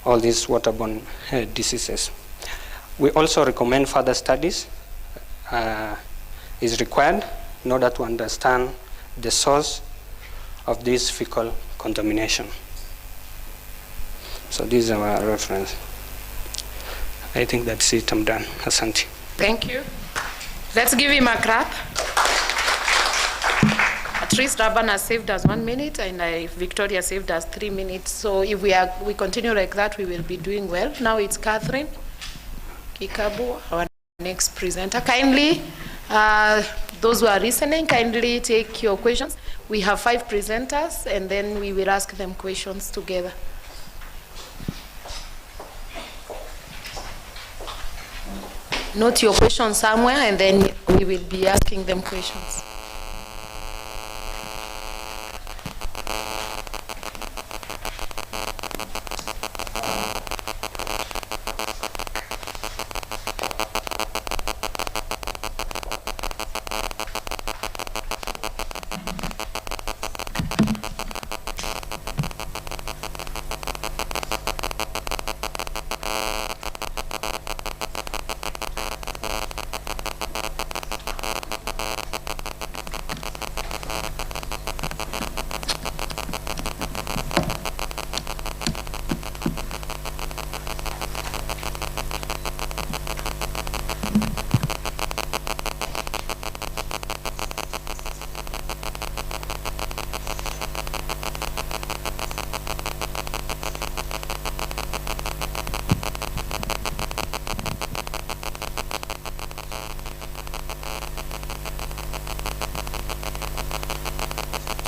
all these waterborne diseases. We also recommend further studies is required in order to understand the source of this fecal contamination. So this is our reference. I think that's it. I'm done. Asante. Thank you. Let's give him a clap. At least Raban has saved us 1 minute, and Victoria saved us 3 minutes. So if we continue like that, we will be doing well. Now it's Catherine Kikabu, our next presenter. Kindly, those who are listening, kindly take your questions. We have 5 presenters, and then we will ask them questions together. Note your question somewhere, and then we will be asking them questions.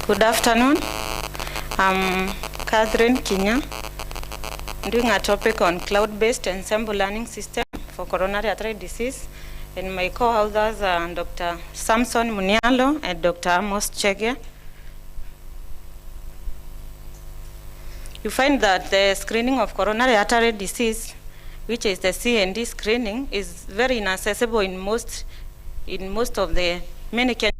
Good afternoon. I'm Catherine Kinya. I'm doing a topic on cloud-based ensemble learning system for coronary artery disease. And my co-authors are Dr. Samson Munialo and Dr. Amos Chege. You find that the screening of coronary artery disease, which is the CND screening, is very inaccessible in most of the many Kenyan.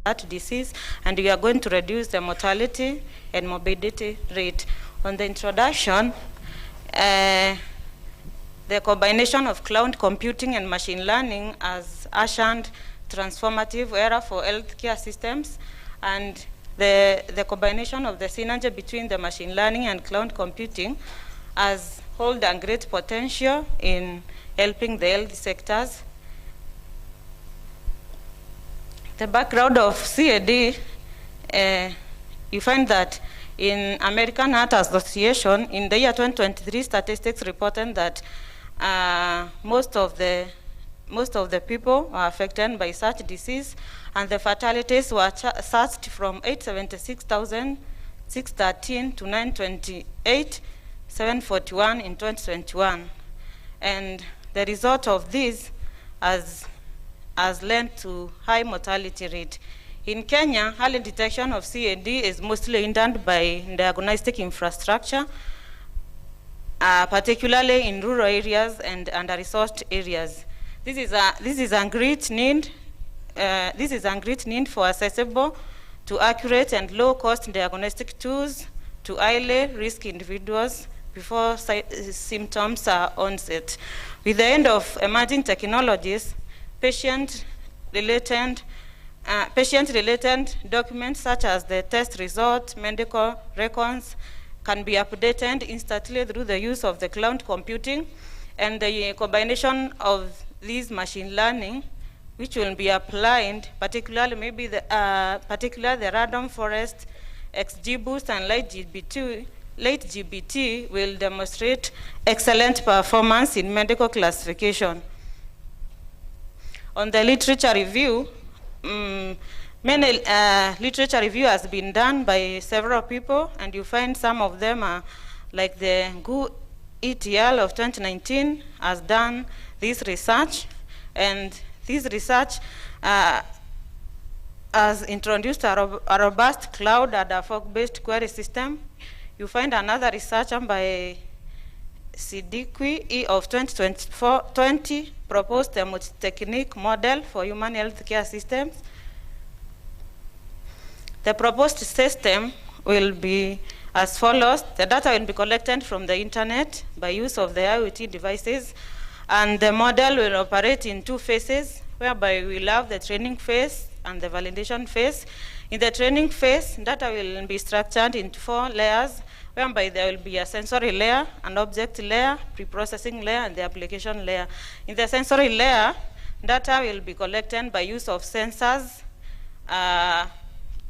That disease, and we are going to reduce the mortality and morbidity rate. On the introduction, the combination of cloud computing and machine learning has ushered transformative era for healthcare systems, and the combination of the synergy between the machine learning and cloud computing has hold a great potential in helping the health sectors. The background of CAD, you find that in American Heart Association, in the year 2023, statistics reported that most of the people were affected by such disease, and the fatalities were surged from 876,613 to 928,741 in 2021. And the result of this has led to high mortality rate. In Kenya, early detection of CAD is mostly hindered by diagnostic infrastructure, particularly in rural areas and under-resourced areas. This is a great need. This is a great need for accessible to accurate and low-cost diagnostic tools to highly risk individuals before symptoms are onset. With the end of emerging technologies, patient-related documents such as the test result, medical records can be updated instantly through the use of the cloud computing, and the combination of these machine learning, which will be applied, particularly maybe the random forest, XGBoost, and late GBT will demonstrate excellent performance in medical classification. On the literature review, many literature review has been done by several people, and you find some of them are like the GU ETL of 2019 has done this research, and this research has introduced a robust cloud and a fog-based query system. You find another researcher by Siddiqui of 2020 proposed a multi-technique model for human healthcare systems. The proposed system will be as follows. The data will be collected from the internet by use of the IoT devices, and the model will operate in two phases, whereby we'll have the training phase and the validation phase. In the training phase, data will be structured into 4 layers, whereby there will be a sensory layer, an object layer, pre-processing layer, and the application layer. In the sensory layer, data will be collected by use of sensors,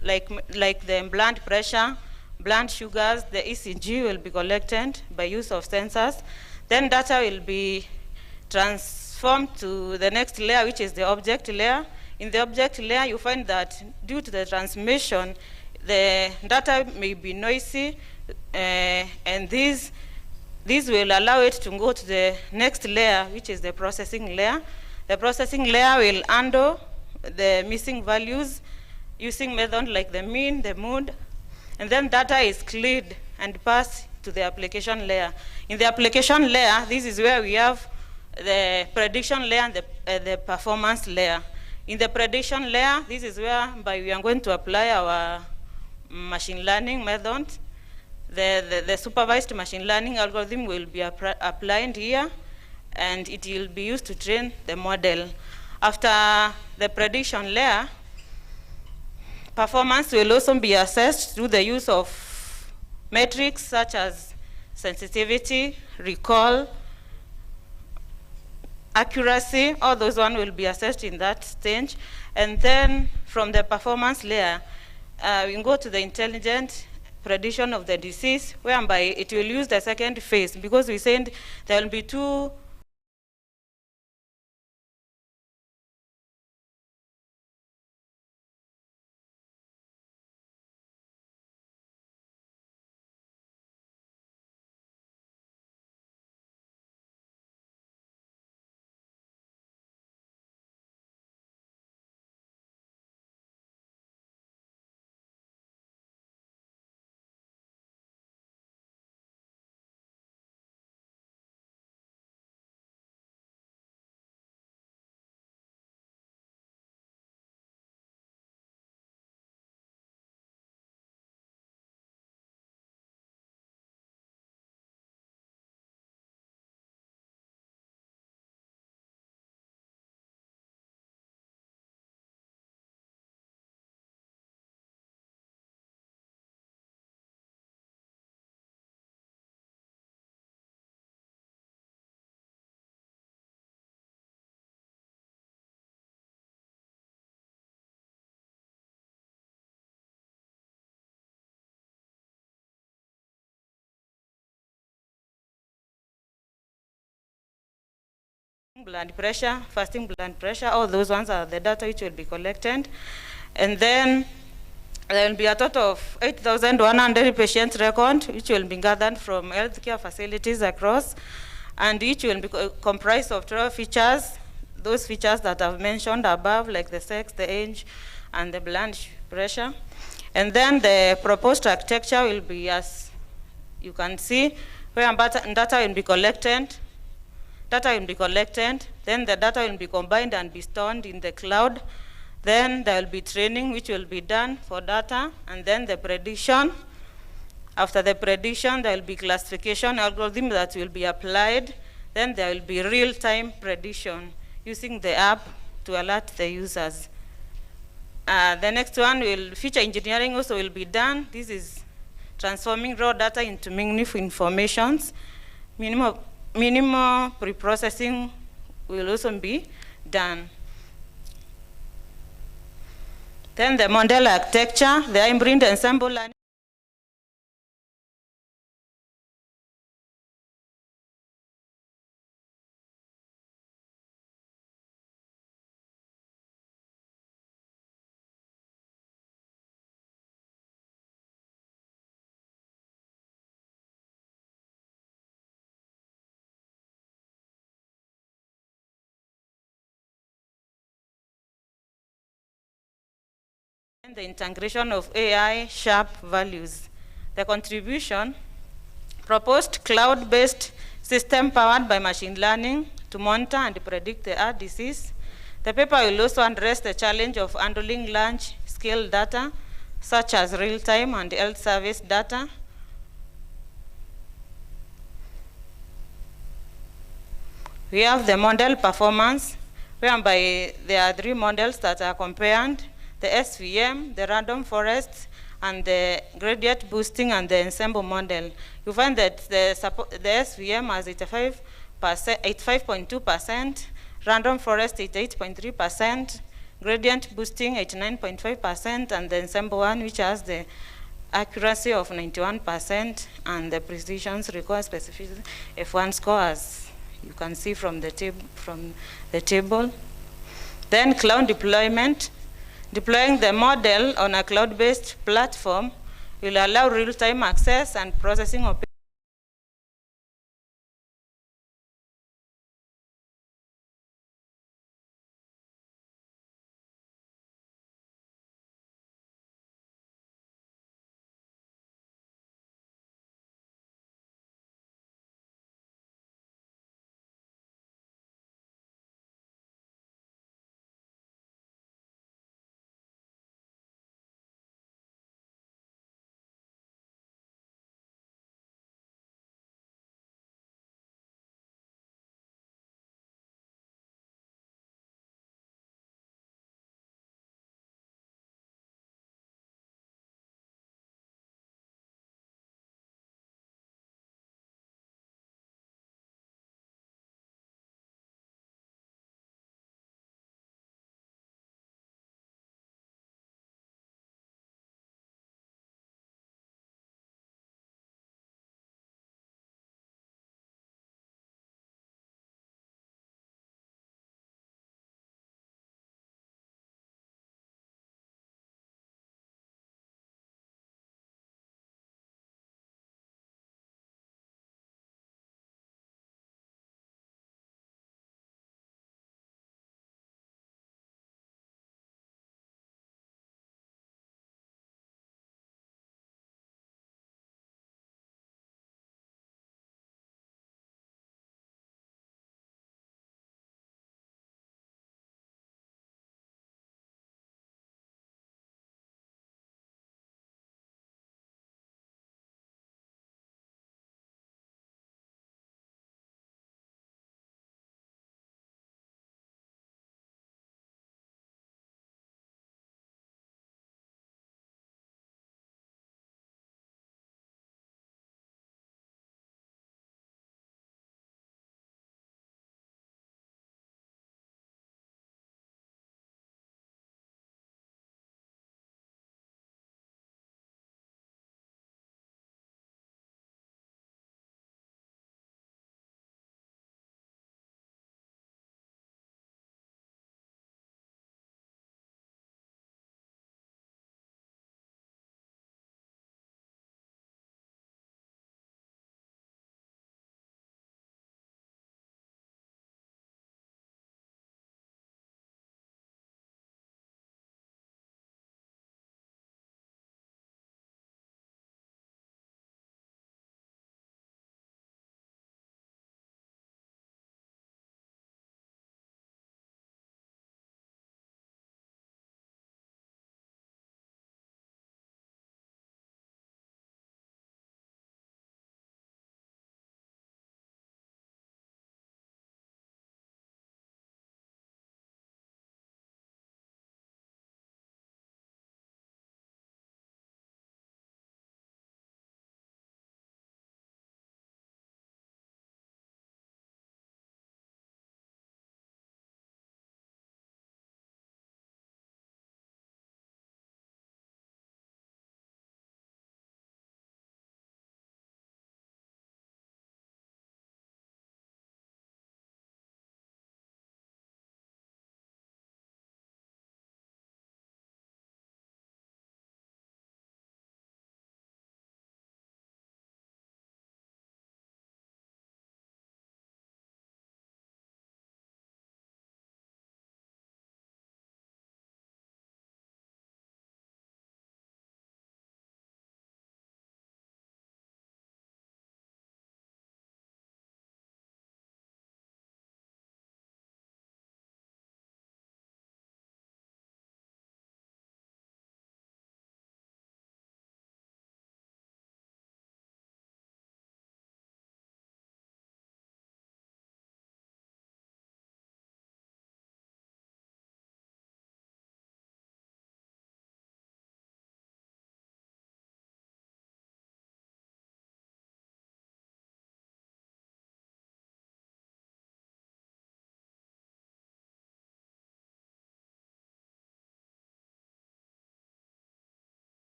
like the blood pressure, blood sugars, the ECG will be collected by use of sensors. Then data will be transformed to the next layer, which is the object layer. In the object layer, you find that due to the transmission, the data may be noisy, and this will allow it to go to the next layer, which is the processing layer. The processing layer will handle the missing values using methods like the mean, the mode, and then data is cleared and passed to the application layer. In the application layer, this is where we have the prediction layer and the performance layer. In the prediction layer, this is where we are going to apply our machine learning method. The supervised machine learning algorithm will be applied here, and it will be used to train the model. After the prediction layer, performance will also be assessed through the use of metrics such as sensitivity, recall, accuracy. All those ones will be assessed in that stage. And then from the performance layer, we can go to the intelligent prediction of the disease, whereby it will use the second phase, because we said there will be 2 blood pressure, fasting blood pressure, all those ones are the data which will be collected. And then there will be a total of 8,100 patient records, which will be gathered from healthcare facilities across, and each will be comprised of 12 features, those features that I've mentioned above, like the sex, the age, and the blood pressure. And then the proposed architecture will be, as you can see, where data will be collected. Then the data will be combined and be stored in the cloud. Then there will be training, which will be done for data, and then the prediction. After the prediction, there will be classification algorithm that will be applied. Then there will be real-time prediction using the app to alert the users. The next one will feature engineering also will be done. This is transforming raw data into meaningful informations. Minimal pre-processing will also be done. Then the model architecture, the hybrid ensemble learning. and the integration of AI sharp values. The contribution proposed cloud-based system powered by machine learning to monitor and predict the heart disease. The paper will also address the challenge of handling large-scale data, such as real-time and health service data. We have the model performance, whereby there are 3 models that are compared: the SVM, the random forest, and the gradient boosting and the ensemble model. You find that the SVM has 85.2%, random forest 88.3%, gradient boosting 89.5%, and the ensemble one, which has the accuracy of 91% and the precisions require specificity F1 scores. You can see from the table. Then cloud deployment. Deploying the model on a cloud-based platform will allow real-time access and processing of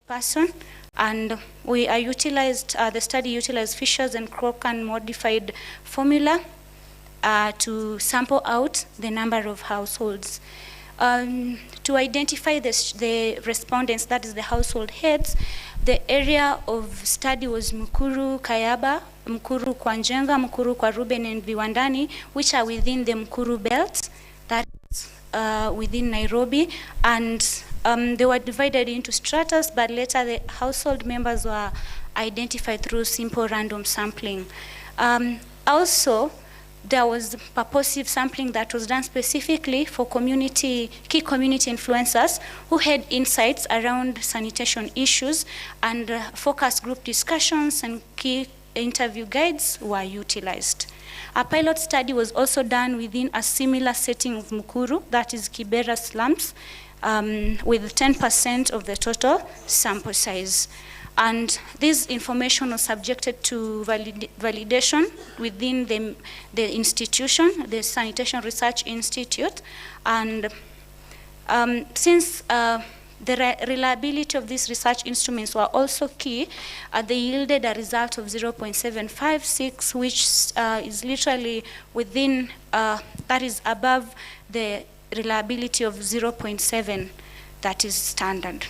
person, and we are utilized, the study utilized Fisher's and Crocan modified formula to sample out the number of households. To identify the respondents, that is the household heads, the area of study was Mukuru, Kayaba, Mukuru, Kwanjenga, Mukuru, Kwa Ruben, and Viwandani, which are within the Mukuru belt, that is within Nairobi, and they were divided into stratas, but later the household members were identified through simple random sampling. Also, there was purposive sampling that was done specifically for key community influencers who had insights around sanitation issues, and focus group discussions and key interview guides were utilized. A pilot study was also done within a similar setting of Mukuru, that is Kibera slums, with 10% of the total sample size. And this information was subjected to validation within the institution, the Sanitation Research Institute. And since the reliability of these research instruments were also key, they yielded a result of 0.756, which is literally within, that is above the reliability of 0.7 that is standard.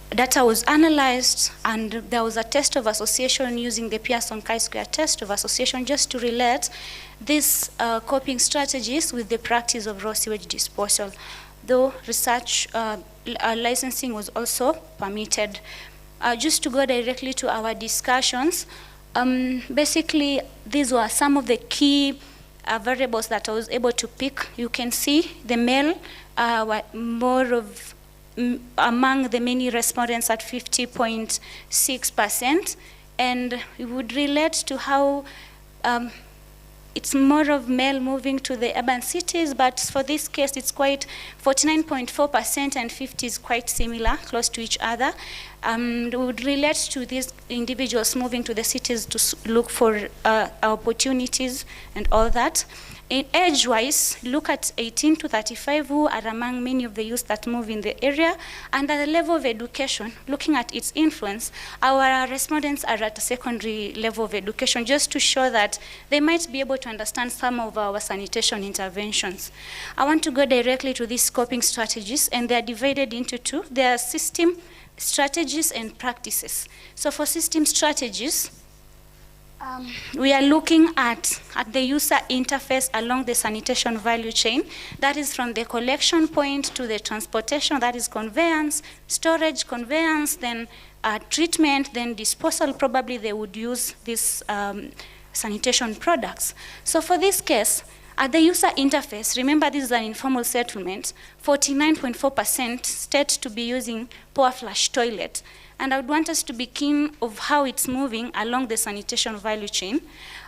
Data was analyzed, and there was a test of association using the Pearson chi-square test of association, just to relate these coping strategies with the practice of raw sewage disposal, though research licensing was also permitted. Just to go directly to our discussions, basically these were some of the key variables that I was able to pick. You can see the male were more of among the many respondents at 50.6%, and it would relate to how it's more of male moving to the urban cities, but for this case it's quite 49.4%, and 50 is quite similar, close to each other. It would relate to these individuals moving to the cities to look for opportunities and all that. In age-wise, look at 18 to 35, who are among many of the youth that move in the area. And at the level of education, looking at its influence, our respondents are at a secondary level of education, just to show that they might be able to understand some of our sanitation interventions. I want to go directly to these scoping strategies, and they are divided into two. There are system strategies and practices. So for system strategies, we are looking at the user interface along the sanitation value chain. That is from the collection point to the transportation, that is conveyance, storage, conveyance, then treatment, then disposal. Probably they would use these sanitation products. So for this case, at the user interface, remember this is an informal settlement, 49.4% state to be using power flush toilet. And I would want us to be keen of how it's moving along the sanitation value chain.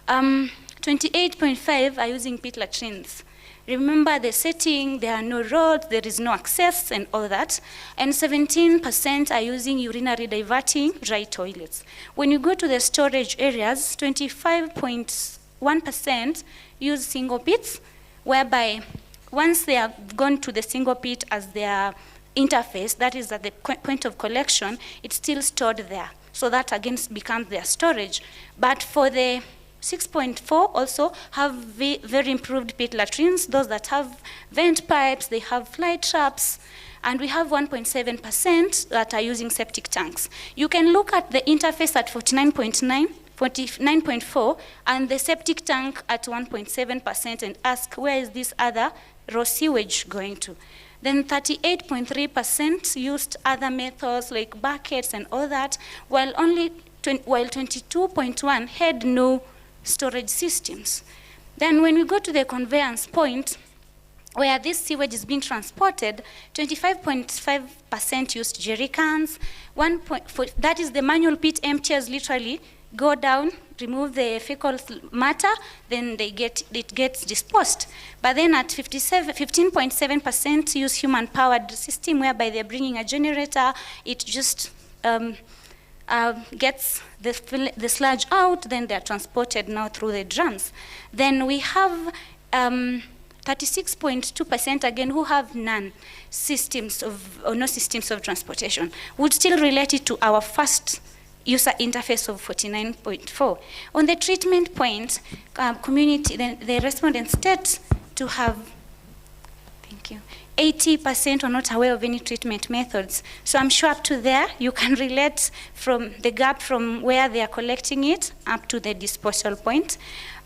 28.5 are using pit latrines. Remember the setting, there are no roads, there is no access and all that. And 17% are using urinary diverting dry toilets. When you go to the storage areas, 25.1% use single pits, whereby once they have gone to the single pit as their interface, that is at the point of collection, it's still stored there. So that again becomes their storage. But for the 6.4 also have very improved pit latrines, those that have vent pipes, they have fly traps, and we have 1.7% that are using septic tanks. You can look at the interface at 49.4, and the septic tank at 1.7%, and ask, where is this other raw sewage going to? Then 38.3% used other methods like buckets and all that, while 22.1 had no storage systems. Then when we go to the conveyance point, where this sewage is being transported, 25.5% used jerry cans. That is the manual pit emptiers literally go down, remove the fecal matter, then it gets disposed. But then at 15.7% use human-powered system, whereby they're bringing a generator, it just gets the sludge out, then they're transported now through the drums. Then we have 36.2% again who have no systems of transportation would still relate it to our first user interface of 49.4. On the treatment point, the respondents state to have, thank you, 80% are not aware of any treatment methods. So I'm sure up to there, you can relate from the gap from where they are collecting it up to the disposal point.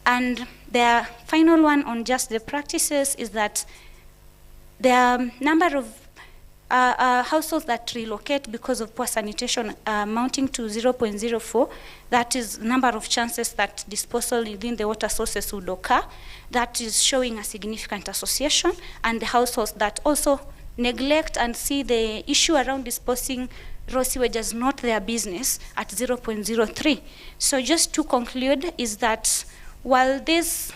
And the final one on just the practices is that the number of households that relocate because of poor sanitation amounting to 0.04. That is number of chances that disposal within the water sources would occur. That is showing a significant association. And the households that also neglect and see the issue around disposing raw sewage as not their business at 0.03. So just to conclude is that while this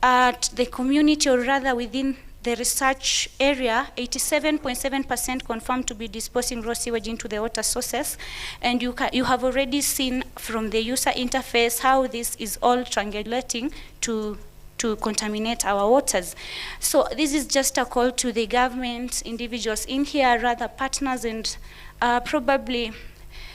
at the community, or rather within the research area, 87.7% confirmed to be disposing raw sewage into the water sources. And you have already seen from the user interface how this is all triangulating to contaminate our waters. So this is just a call to the government, individuals in here, rather partners, and probably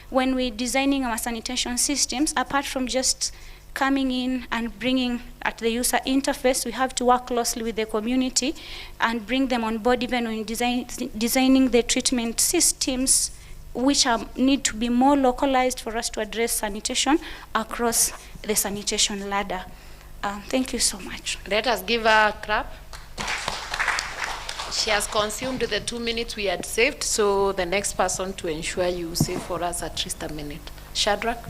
when we're designing our sanitation systems, apart from just coming in and bringing at the user interface, we have to work closely with the community and bring them on board even when designing the treatment systems, which need to be more localized for us to address sanitation across the sanitation ladder. Thank you so much. Let us give her a clap. She has consumed the 2 minutes we had saved, so the next person to ensure you save for us at least a minute. Shadrach?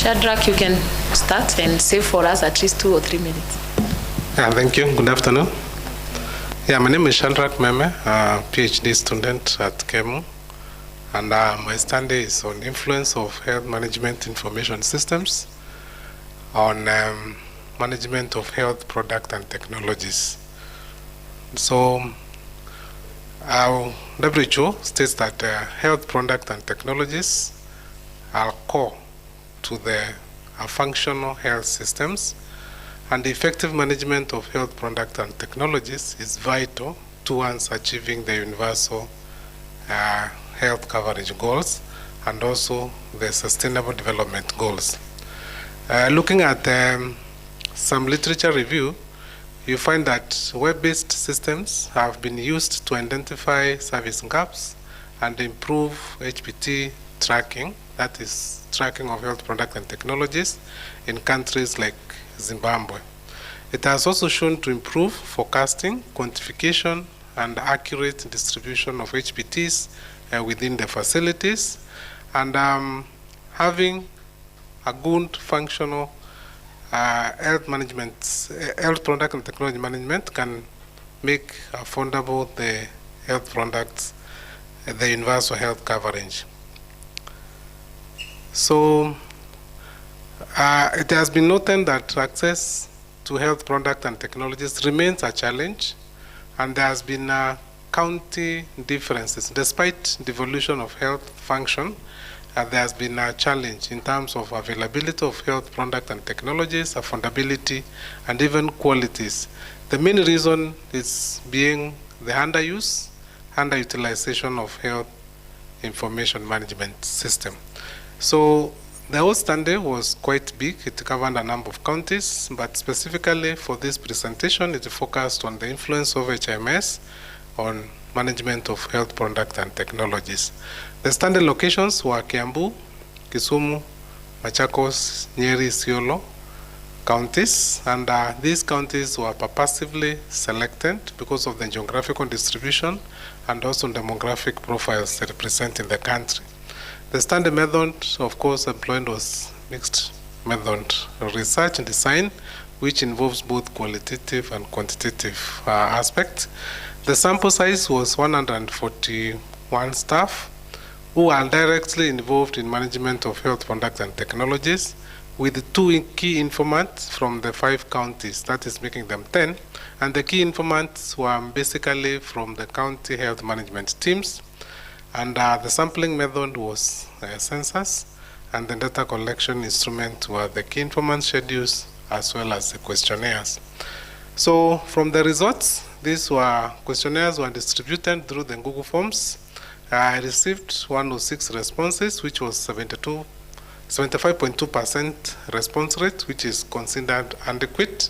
Shadrach, you can start and save for us at least 2 or 3 minutes. Yeah, thank you. Good afternoon. Yeah, my name is Shadrach Meme, a PhD student at KEMU, and my study is on influence of health management information systems on management of health product and technologies. So, WHO states that health product and technologies are core to the functional health systems, and the effective management of health products and technologies is vital towards achieving the universal health coverage goals and also the sustainable development goals. Looking at some literature review, you find that web-based systems have been used to identify service gaps and improve HPT tracking, that is tracking of health products and technologies in countries like Zimbabwe. It has also shown to improve forecasting, quantification, and accurate distribution of HPTs within the facilities, and having a good functional health management, health product and technology management can make affordable the health products, the universal health coverage. So it has been noted that access to health products and technologies remains a challenge, and there has been county differences. Despite the evolution of health function, there has been a challenge in terms of availability of health products and technologies, affordability, and even qualities. The main reason is being the underutilization of health information management system. So the whole study was quite big. It covered a number of counties, but specifically for this presentation, it focused on the influence of HMS on management of health products and technologies. The study locations were Kiambu, Kisumu, Machakos, Nyeri, Isiolo counties, and these counties were purposively selected because of the geographical distribution and also demographic profiles representing the country. The study method, of course, employed was mixed method research and design, which involves both qualitative and quantitative aspects. The sample size was 141 staff who are directly involved in management of health products and technologies, with 2 key informants from the 5 counties, that is making them 10. And the key informants were basically from the county health management teams. And the sampling method was census, and the data collection instrument were the key informant schedules as well as the questionnaires. So from the results, these questionnaires were distributed through the Google Forms. I received 106 responses, which was 75.2% response rate, which is considered adequate,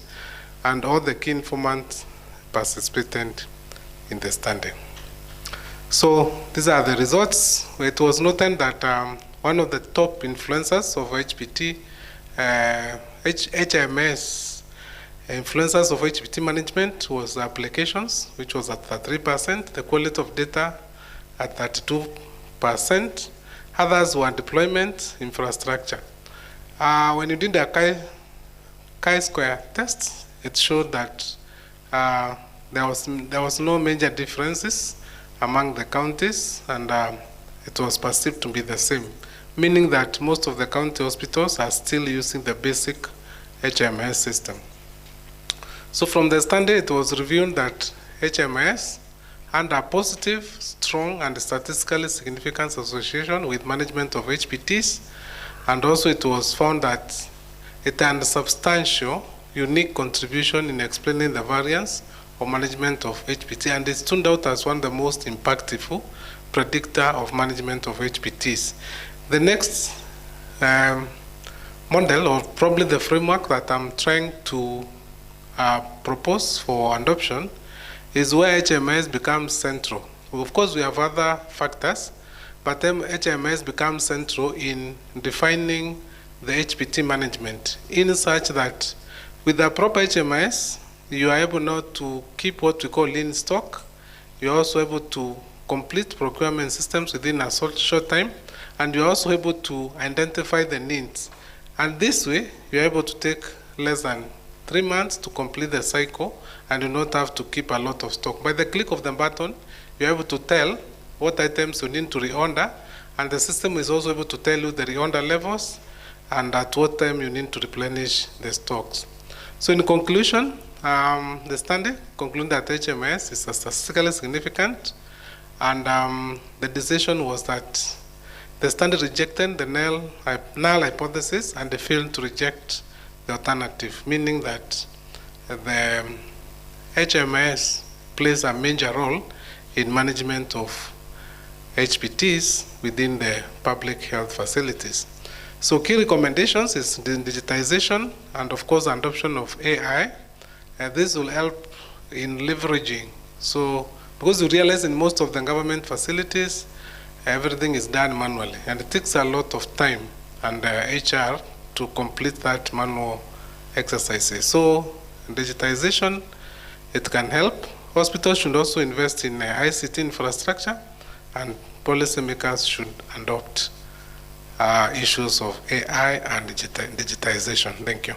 and all the key informants participated in the study. So these are the results. It was noted that one of the top influencers of HPT, HMS, influencers of HPT management was applications, which was at 3%, the quality of data at 32%. Others were deployment infrastructure. When you did the chi-square test, it showed that there was no major differences among the counties, and it was perceived to be the same, meaning that most of the county hospitals are still using the basic HMS system. So from the study, it was revealed that HMS had a positive, strong, and statistically significant association with management of HPTs, and also it was found that it had a substantial, unique contribution in explaining the variance of management of HPT, and it turned out as one of the most impactful predictor of management of HPTs. The next model, or probably the framework that I'm trying to propose for adoption, is where HMS becomes central. Of course, we have other factors, but then HMS becomes central in defining the HPT management, in such that with the proper HMS, you are able now to keep what we call lean stock. You're also able to complete procurement systems within a short time, and you're also able to identify the needs. And this way, you're able to take less than 3 months to complete the cycle, and you not have to keep a lot of stock. By the click of the button, you're able to tell what items you need to reorder, and the system is also able to tell you the reorder levels and at what time you need to replenish the stocks. So in conclusion, the study concluded that HMS is statistically significant, and the decision was that the study rejected the null hypothesis, and they failed to reject the alternative, meaning that the HMS plays a major role in management of HPTs within the public health facilities. So key recommendations is the digitization and of course adoption of AI. This will help in leveraging. So because you realize in most of the government facilities, everything is done manually, and it takes a lot of time and HR to complete that manual exercises. So digitization, it can help. Hospitals should also invest in ICT infrastructure, and policymakers should adopt issues of AI and digitization. Thank you.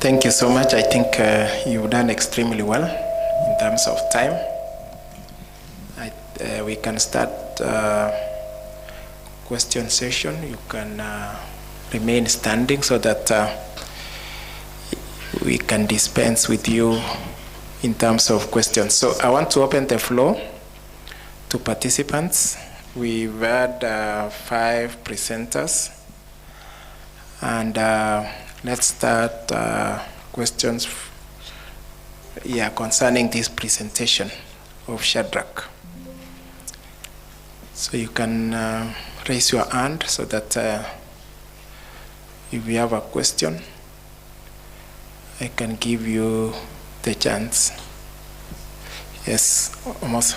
Thank you so much. I think you've done extremely well in terms of time. We can start question session. You can remain standing so that we can dispense with you in terms of questions. So I want to open the floor to participants. We've had 5 presenters, and let's start questions concerning this presentation of Shadrach. So you can raise your hand so that if you have a question, I can give you the chance. Yes, almost.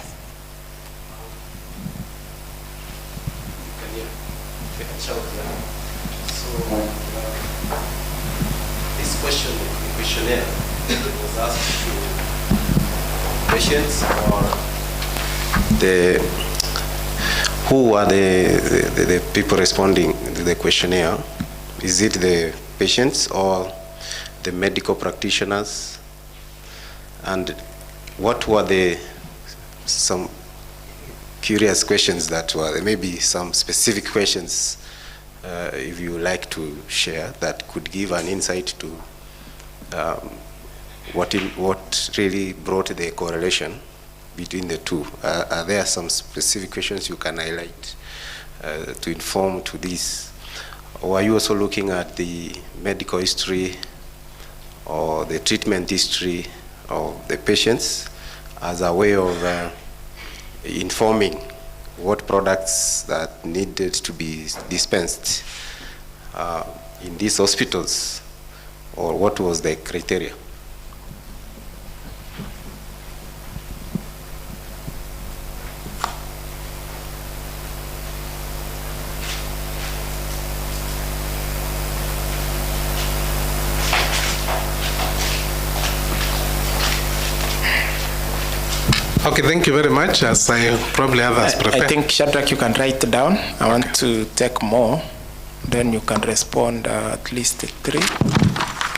This questionnaire was asked to patients, or who are the people responding to the questionnaire? Is it the patients or the medical practitioners? And what were some curious questions that were, maybe some specific questions, if you like to share, that could give an insight to what really brought the correlation between the two? Are there some specific questions you can highlight to inform to this? Or are you also looking at the medical history or the treatment history of the patients as a way of informing what products that needed to be dispensed in these hospitals, or what was the criteria? Okay, thank you very much. As I probably others prepare. I think, Shadrach, you can write down. I want to take more. Then you can respond at least 3.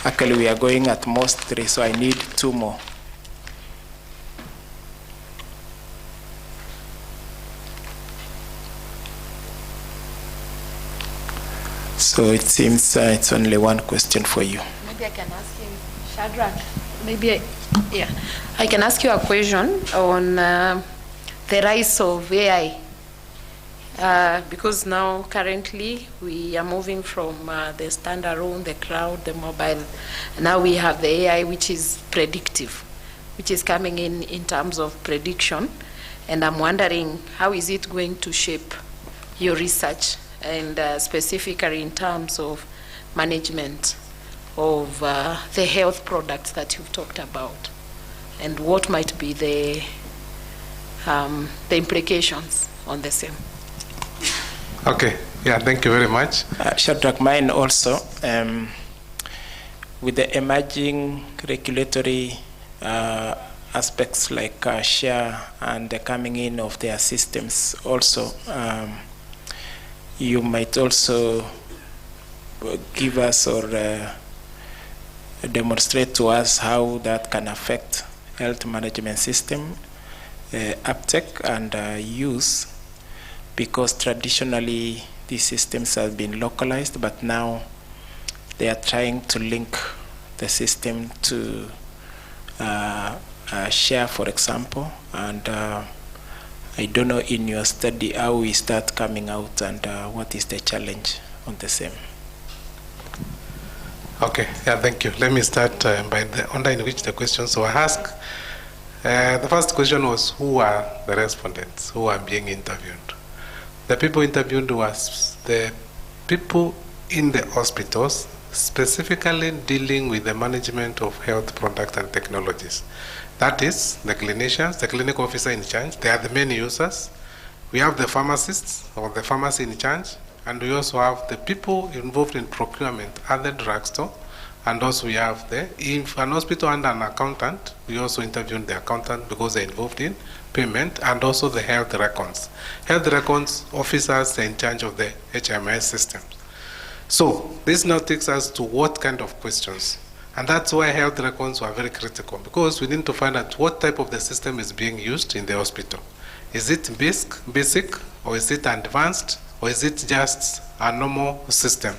Actually, we are going at most 3, so I need 2 more. So it seems it's only 1 question for you. Maybe I can ask him, Shadrach. Maybe I can ask you a question on the rise of AI. Because now currently we are moving from the standalone, the cloud, the mobile. Now we have the AI, which is predictive, which is coming in terms of prediction. And I'm wondering, how is it going to shape your research, and specifically in terms of management of the health products that you've talked about, and what might be the implications on the same? Okay, yeah, thank you very much. Shadrach, mine also, with the emerging regulatory aspects like share and the coming in of their systems also, you might also give us or demonstrate to us how that can affect health management system uptake and use, because traditionally these systems have been localized, but now they are trying to link the system to share, for example, and I don't know in your study how we start coming out and what is the challenge on the same. Okay, yeah, thank you. Let me start by the order in which the questions were asked. The first question was, who are the respondents who are being interviewed? The people interviewed was the people in the hospitals, specifically dealing with the management of health products and technologies. That is the clinicians, the clinical officer in charge. They are the main users. We have the pharmacists or the pharmacy in charge, and we also have the people involved in procurement at the drugstore. And also we have if an hospital and an accountant, we also interviewed the accountant because they're involved in payment, and also the health records. Health records officers are in charge of the HMIS systems. So this now takes us to what kind of questions. And that's why health records were very critical, because we need to find out what type of the system is being used in the hospital. Is it basic, or is it advanced, or is it just a normal system?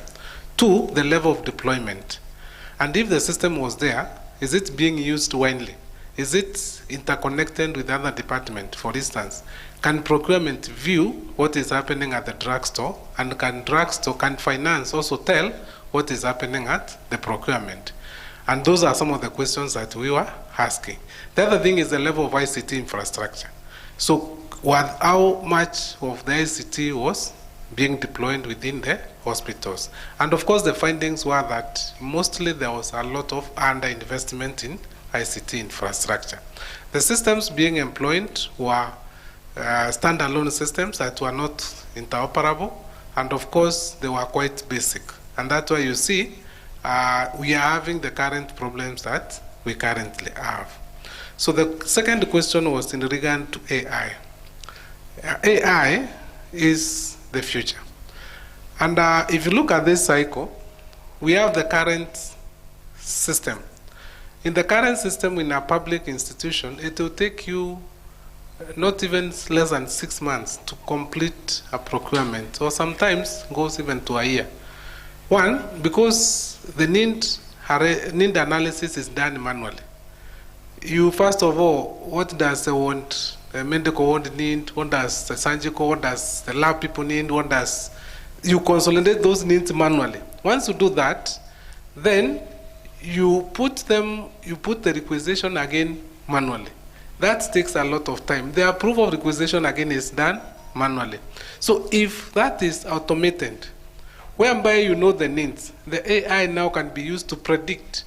2, the level of deployment. And if the system was there, is it being used widely? Is it interconnected with other departments? For instance, can procurement view what is happening at the drugstore, and can finance also tell what is happening at the procurement? And those are some of the questions that we were asking. The other thing is the level of ICT infrastructure. So how much of the ICT was being deployed within the hospitals? And of course the findings were that mostly there was a lot of underinvestment in ICT infrastructure. The systems being employed were standalone systems that were not interoperable, and of course they were quite basic. And that's why you see we are having the current problems that we currently have. So the second question was in regard to AI. AI is the future. And if you look at this cycle, we have the current system In the current system in a public institution, it will take you not even less than 6 months to complete a procurement, or sometimes goes even to a year. One, because the need analysis is done manually. You first of all, what does the medical ward need? What does the surgical? What does the lab people need? What does you consolidate those needs manually? Once you do that, then you put the requisition again manually. That takes a lot of time. The approval of requisition again is done manually. So if that is automated, whereby you know the needs, the AI now can be used to predict.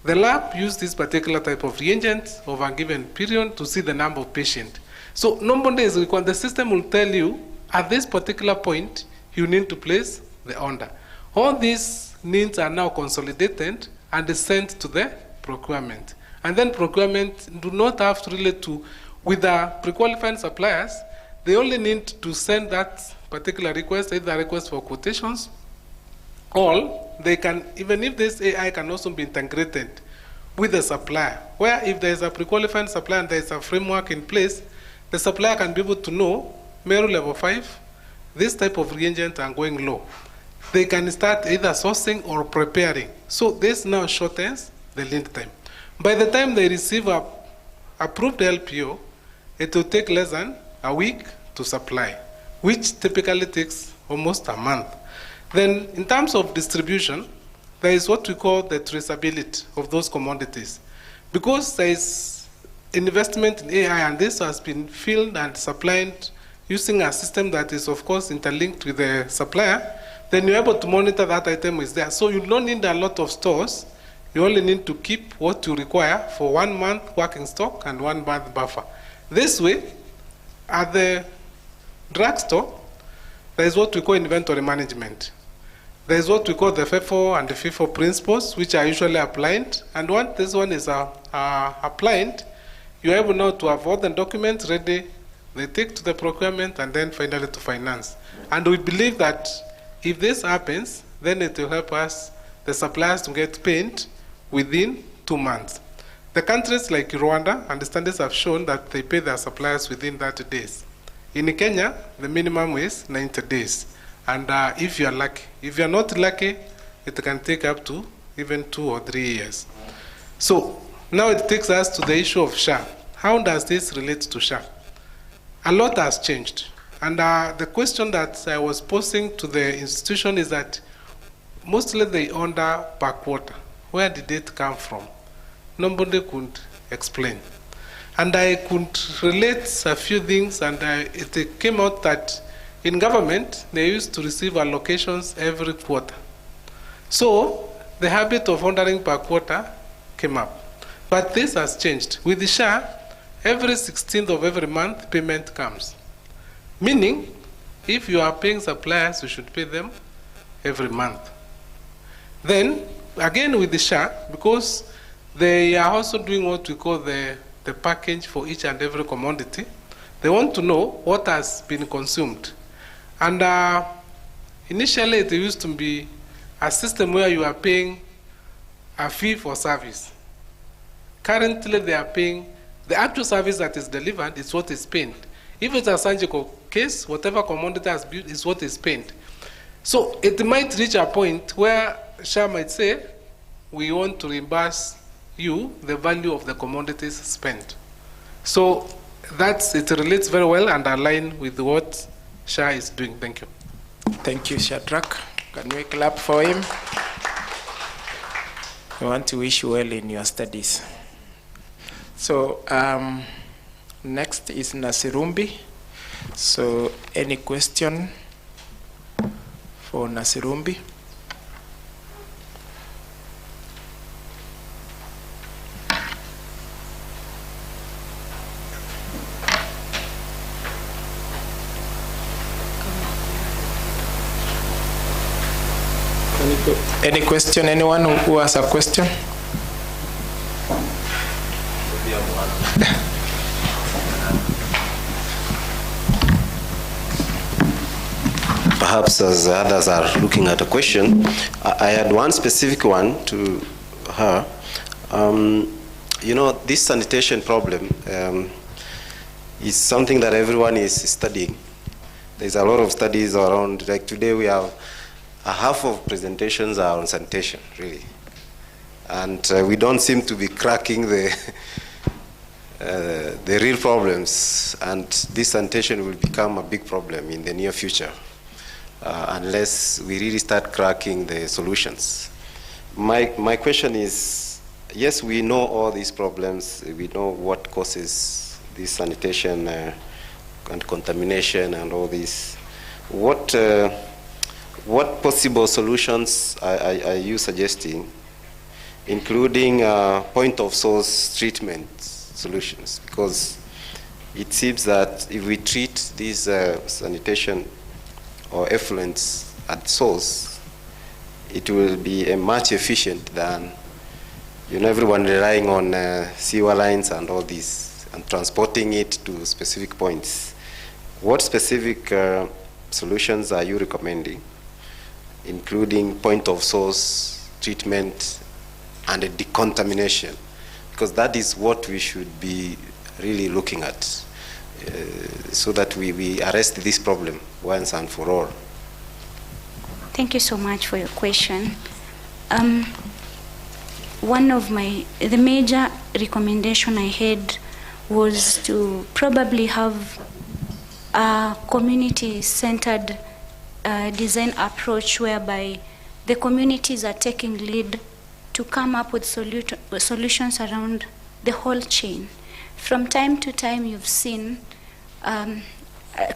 The lab used this particular type of reagent over a given period to see the number of patients. So nobody is required. The system will tell you at this particular point you need to place the order. All these needs are now consolidated and sent to the procurement. And then procurement do not have to relate to with the pre-qualified suppliers. They only need to send that particular request, either request for quotations, or they can, even if this AI can also be integrated with the supplier, where if there is a pre-qualified supplier and there is a framework in place, the supplier can be able to know, Meru level 5, this type of reagent are going low. They can start either sourcing or preparing. So this now shortens the lead time. By the time they receive a approved LPO, it will take less than a week to supply, which typically takes almost a month. Then in terms of distribution, there is what we call the traceability of those commodities. Because there is investment in AI, and this has been filled and supplied using a system that is, of course, interlinked with the supplier, then you're able to monitor that item is there. So you don't need a lot of stores. You only need to keep what you require for 1 month working stock and 1 month buffer. This way, at the drugstore, there is what we call inventory management. There is what we call the FIFO and the FIFO principles, which are usually applied. And once this one is applied, you're able now to have all the documents ready, they take to the procurement, and then finally to finance. And we believe that if this happens, then it will help us, the suppliers, to get paid within 2 months. The countries like Rwanda and the standards have shown that they pay their suppliers within 30 days. In Kenya, the minimum is 90 days. And if you are lucky, if you are not lucky, it can take up to even 2 or 3 years. So now it takes us to the issue of SHA. How does this relate to SHA? A lot has changed. And the question that I was posing to the institution is that mostly they order per quarter. Where did it come from? Nobody could explain. And I could relate a few things, and it came out that in government, they used to receive allocations every quarter. So the habit of ordering per quarter came up. But this has changed. With the SHA, every 16th of every month, payment comes. Meaning, if you are paying suppliers, you should pay them every month. Then, again with the SHA, because they are also doing what we call the package for each and every commodity, they want to know what has been consumed. And initially, it used to be a system where you are paying a fee for service. Currently, they are paying the actual service that is delivered is what is paid. If it's a surgical case, whatever commodity has built is what is paid. So it might reach a point where SHA might say, we want to reimburse you the value of the commodities spent. So it relates very well and align with what SHA is doing. Thank you. Thank you, Shadrach. Can we clap for him? I want to wish you well in your studies. So next is Nasirumbi. So any question for Nasirumbi? Any question? Anyone who has a question? Perhaps as others are looking at a question, I had one specific one to her. You know, this sanitation problem is something that everyone is studying. There's a lot of studies around, like today we have half of presentations are on sanitation, really. And we don't seem to be cracking the real problems, and this sanitation will become a big problem in the near future unless we really start cracking the solutions. My question is, yes, we know all these problems, we know what causes this sanitation and contamination and all this. What possible solutions are you suggesting, including point of source treatment solutions? Because it seems that if we treat these sanitation or effluents at source, it will be much efficient than, you know, everyone relying on sewer lines and all this and transporting it to specific points. What specific solutions are you recommending, including point of source treatment and a decontamination? Because that is what we should be really looking at so that we arrest this problem once and for all. Thank you so much for your question. One of the major recommendation I had was to probably have a community-centered design approach whereby the communities are taking lead to come up with solutions around the whole chain. From time to time, you've seen,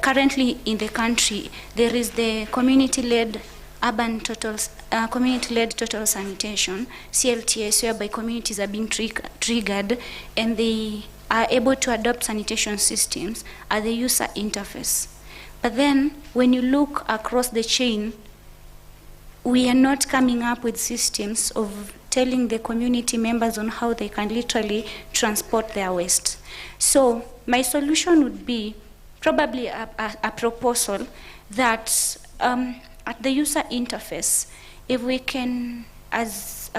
currently in the country, there is the community-led community-led total sanitation, CLTS, whereby communities are being triggered and they are able to adopt sanitation systems at the user interface. But then, when you look across the chain, we are not coming up with systems of telling the community members on how they can literally transport their waste. So my solution would be probably a proposal that at the user interface, if we can, as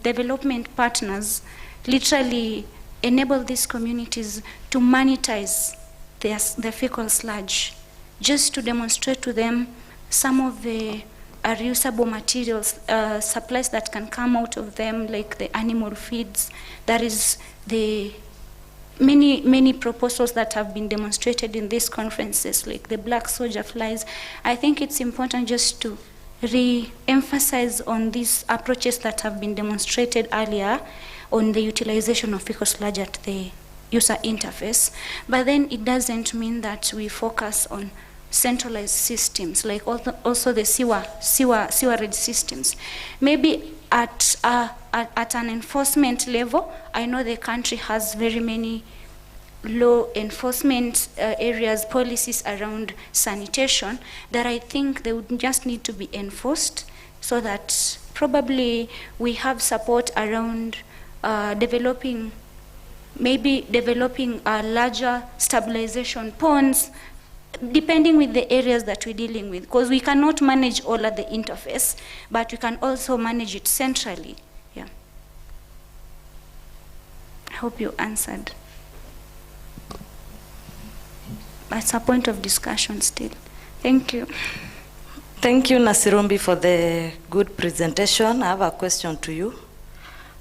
development partners, literally enable these communities to monetize their fecal sludge, just to demonstrate to them some of the reusable materials, supplies that can come out of them, like the animal feeds. That is the many proposals that have been demonstrated in these conferences, like the black soldier flies. I think it's important just to re-emphasize on these approaches that have been demonstrated earlier on the utilization of fecal sludge at the user interface. But then it doesn't mean that we focus on centralized systems, like also the sewerage systems. Maybe at an enforcement level, I know the country has very many law enforcement areas, policies around sanitation that I think they would just need to be enforced, so that probably we have support around developing larger stabilization ponds, depending with the areas that we're dealing with, because we cannot manage all at the interface, but we can also manage it centrally. Yeah. I hope you answered. It's a point of discussion still. Thank you. Thank you, Nasirumbi, for the good presentation. I have a question to you.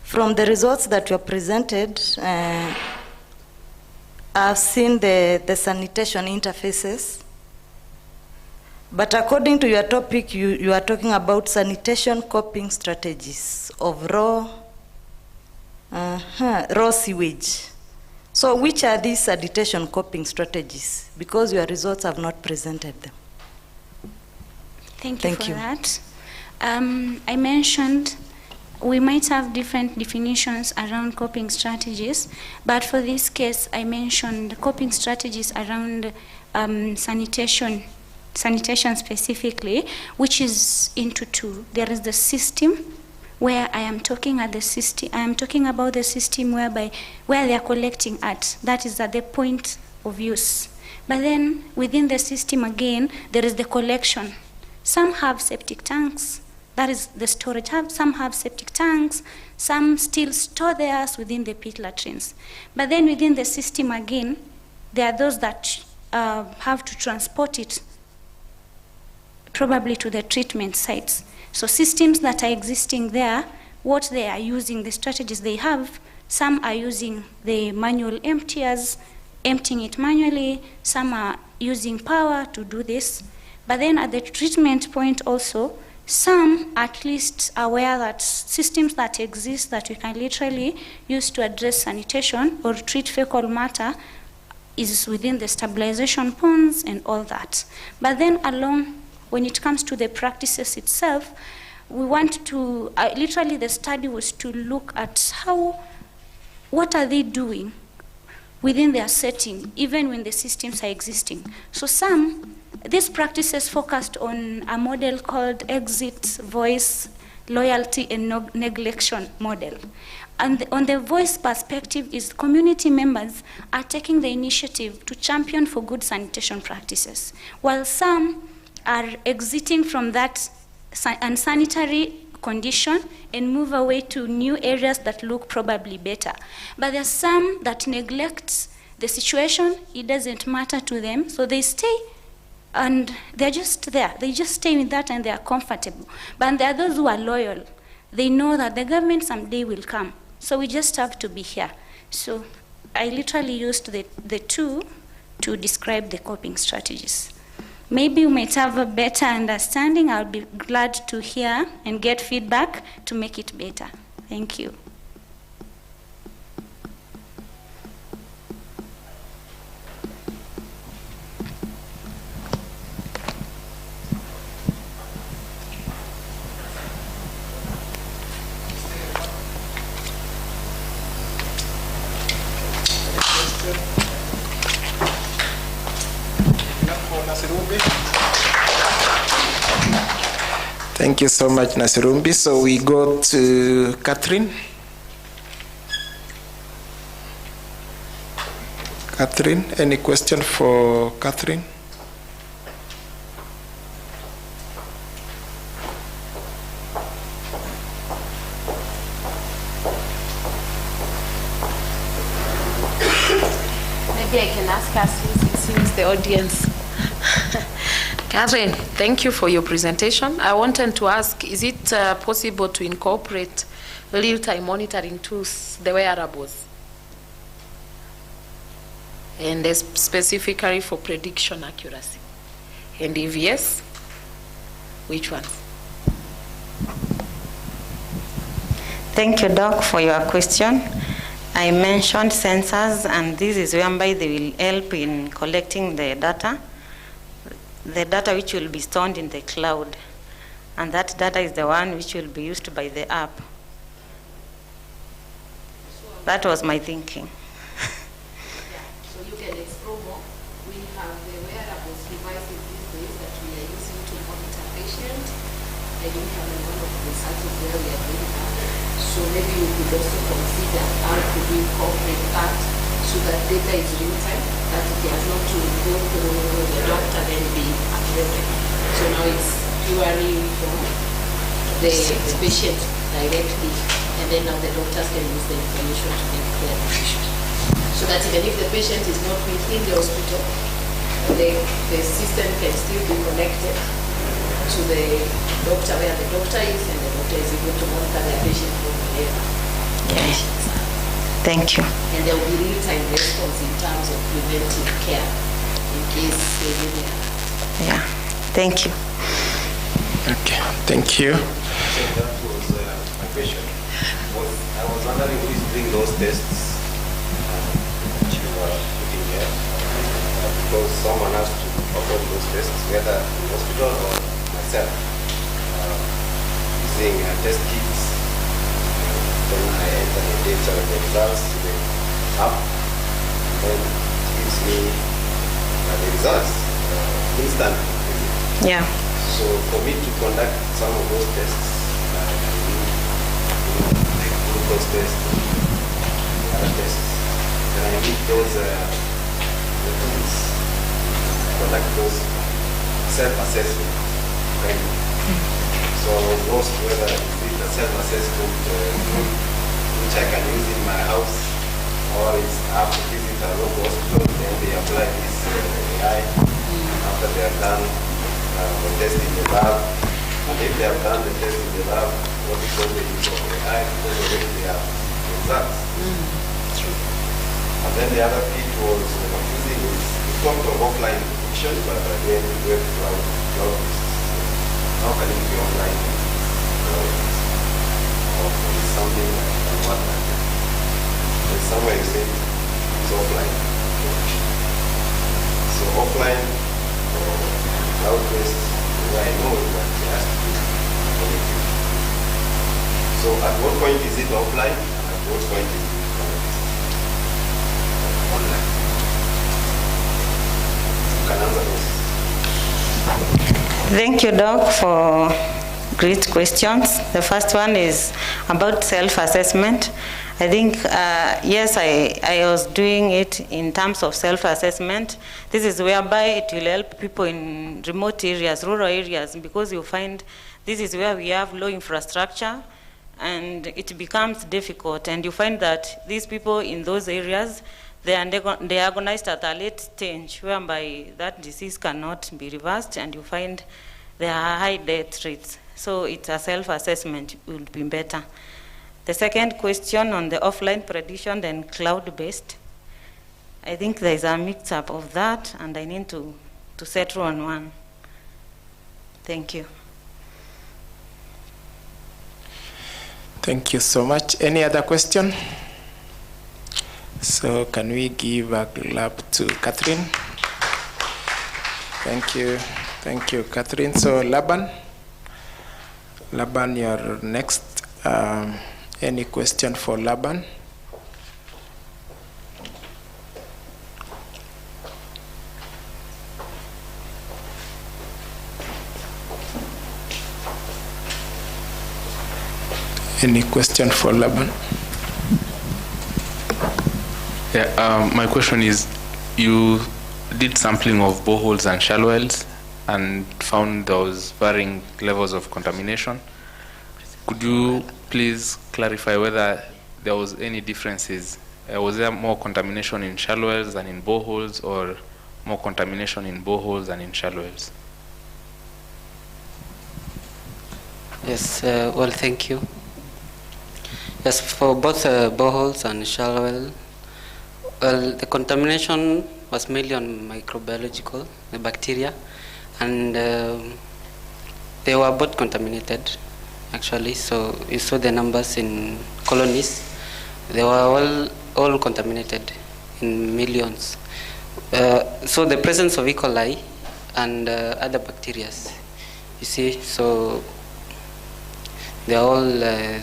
From the results that you presented, I've seen the sanitation interfaces, but according to your topic, you are talking about sanitation coping strategies of raw sewage. So which are these sanitation coping strategies? Because your results have not presented them. Thank you for that. I mentioned we might have different definitions around coping strategies, but for this case, I mentioned coping strategies around sanitation specifically, which is into two. There is the system, where I am talking about the system where they are collecting at. That is at the point of use. But then within the system again, there is the collection. Some have septic tanks, that is the storage. Some have septic tanks, some still store theirs within the pit latrines. But then within the system again, there are those that have to transport it probably to the treatment sites. So systems that are existing there, what they are using, the strategies they have, some are using the manual emptiers, emptying it manually, some are using power to do this. But then at the treatment point also, some at least are aware that systems that exist that we can literally use to address sanitation or treat fecal matter is within the stabilization ponds and all that. But then along, when it comes to the practices itself, we want to, literally the study was to look at what are they doing within their setting, even when the systems are existing. So these practices focused on a model called exit, voice, loyalty, and neglection model. And on the voice perspective is community members are taking the initiative to champion for good sanitation practices, while some are exiting from that unsanitary condition and move away to new areas that look probably better. But there are some that neglect the situation, it doesn't matter to them, so they stay and they're just there. They just stay with that and they're comfortable. But there are those who are loyal. They know that the government someday will come, so we just have to be here. So I literally used the two to describe the coping strategies. Maybe you might have a better understanding. I'll be glad to hear and get feedback to make it better. Thank you. Thank you so much, Nasirumbi. So we go to Catherine. Catherine, any question for Catherine? Maybe I can ask her since it seems the audience. Catherine, thank you for your presentation. I wanted to ask, is it possible to incorporate real-time monitoring tools, the wearables, and specifically for prediction accuracy? And if yes, which ones? Thank you, Doc, for your question. I mentioned sensors, and this is whereby they will help in collecting the data which will be stored in the cloud. And that data is the one which will be used by the app. That was my thinking. So you can explore more. We have the wearables devices these days that we are using to monitor patients. I don't have a lot of research where we are doing that. So maybe we could also consider how to incorporate that so that data is real time, that it has not to go through the doctor then be uploaded. So now it's purely from the patient directly, and then now the doctors can use the information to make their decision. So that even if the patient is not within the hospital, the system can still be connected to the doctor where the doctor is, and the doctor is able to monitor their patient from wherever. Okay. Thank you. And there will be real-time response in terms of preventive care in case they really are. Yeah. Thank you. Okay, thank you. That was my question. I was wondering who is doing those tests that you are putting here, because someone has to perform those tests, whether in the hospital or myself, using test kits. Then I enter the data, the results to the app, and then it gives me the results instantly. Yeah. So for me to conduct some of those tests, I need, like glucose tests, other tests, then I need those the tools to conduct those self-assessment. So I was post whether it's a self-assessment which I can use in my house, or it's I have to visit a local hospital, then they apply this AI. After they have done the test in the lab, and if they have done the test in the lab, what is all the use of AI, because already they have results. And then the other bit was confusing is we talked of offline education, but again we went cloud. How can it be online? Or is something like one like that? There's somewhere you say it's offline. So offline or cloud-based, the way I know is that it has to be connected. So at what point is it offline and at what point is it online? You can answer those. Thank you, Doc, for great questions. The first one is about self-assessment. I think, yes, I was doing it in terms of self-assessment. This is whereby it will help people in remote areas, rural areas, because you find this is where we have low infrastructure and it becomes difficult. And you find that these people in those areas, they are diagnosed at a late stage, whereby that disease cannot be reversed, and you find there are high death rates. So it's a self-assessment would be better. The second question on the offline prediction and cloud-based, I think there is a mix-up of that, and I need to settle on one. Thank you. Thank you so much. Any other question? So can we give a clap to Catherine? Thank you. Thank you, Catherine. So Laban, you're next. Any question for Laban? Any question for Laban? Yeah, my question is, you did sampling of boreholes and shallow wells and found those varying levels of contamination. Could you please clarify whether there was any differences? Was there more contamination in shallow wells than in boreholes, or more contamination in boreholes than in shallow wells? Yes, well, thank you. Yes, for both boreholes and shallow well, the contamination was mainly on microbiological, the bacteria, and they were both contaminated, actually. So you saw the numbers in colonies. They were all contaminated in millions. So the presence of E. coli and other bacteria, you see, so they're all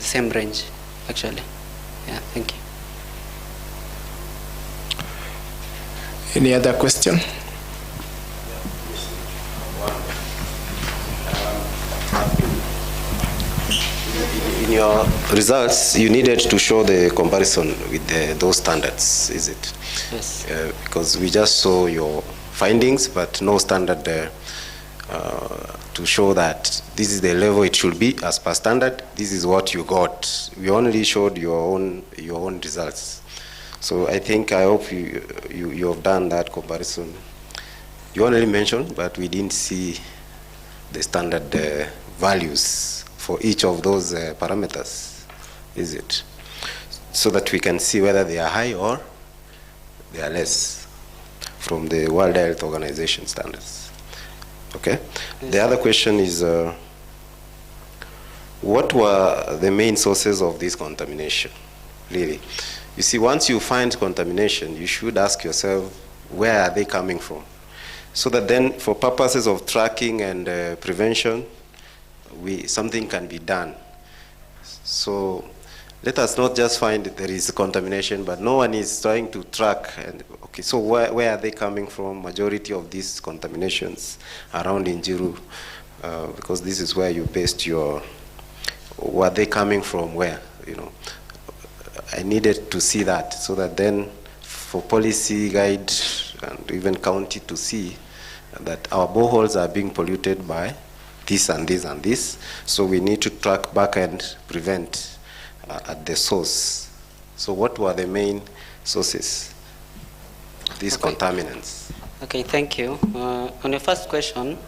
same range, actually. Yeah, thank you. Any other question? In your results, you needed to show the comparison with those standards, is it? Yes. Because we just saw your findings, but no standard there to show that this is the level it should be as per standard. This is what you got. We only showed your own results. So I hope you have done that comparison. You only mentioned, but we didn't see the standard values for each of those parameters, is it? So that we can see whether they are high or they are less from the World Health Organization standards. Okay? Yes. The other question is, what were the main sources of this contamination, really? You see, once you find contamination, you should ask yourself, where are they coming from? So that then, for purposes of tracking and prevention, something can be done. So let us not just find that there is contamination, but no one is trying to track. And okay, so where are they coming from? Majority of these contaminations around Injiru, because this is where you based your, where are they coming from, where, you know. I needed to see that, so that then for policy guide and even county to see that our boreholes are being polluted by this and this and this. So we need to track back and prevent at the source. So what were the main sources, these contaminants? Okay, thank you. On your first question,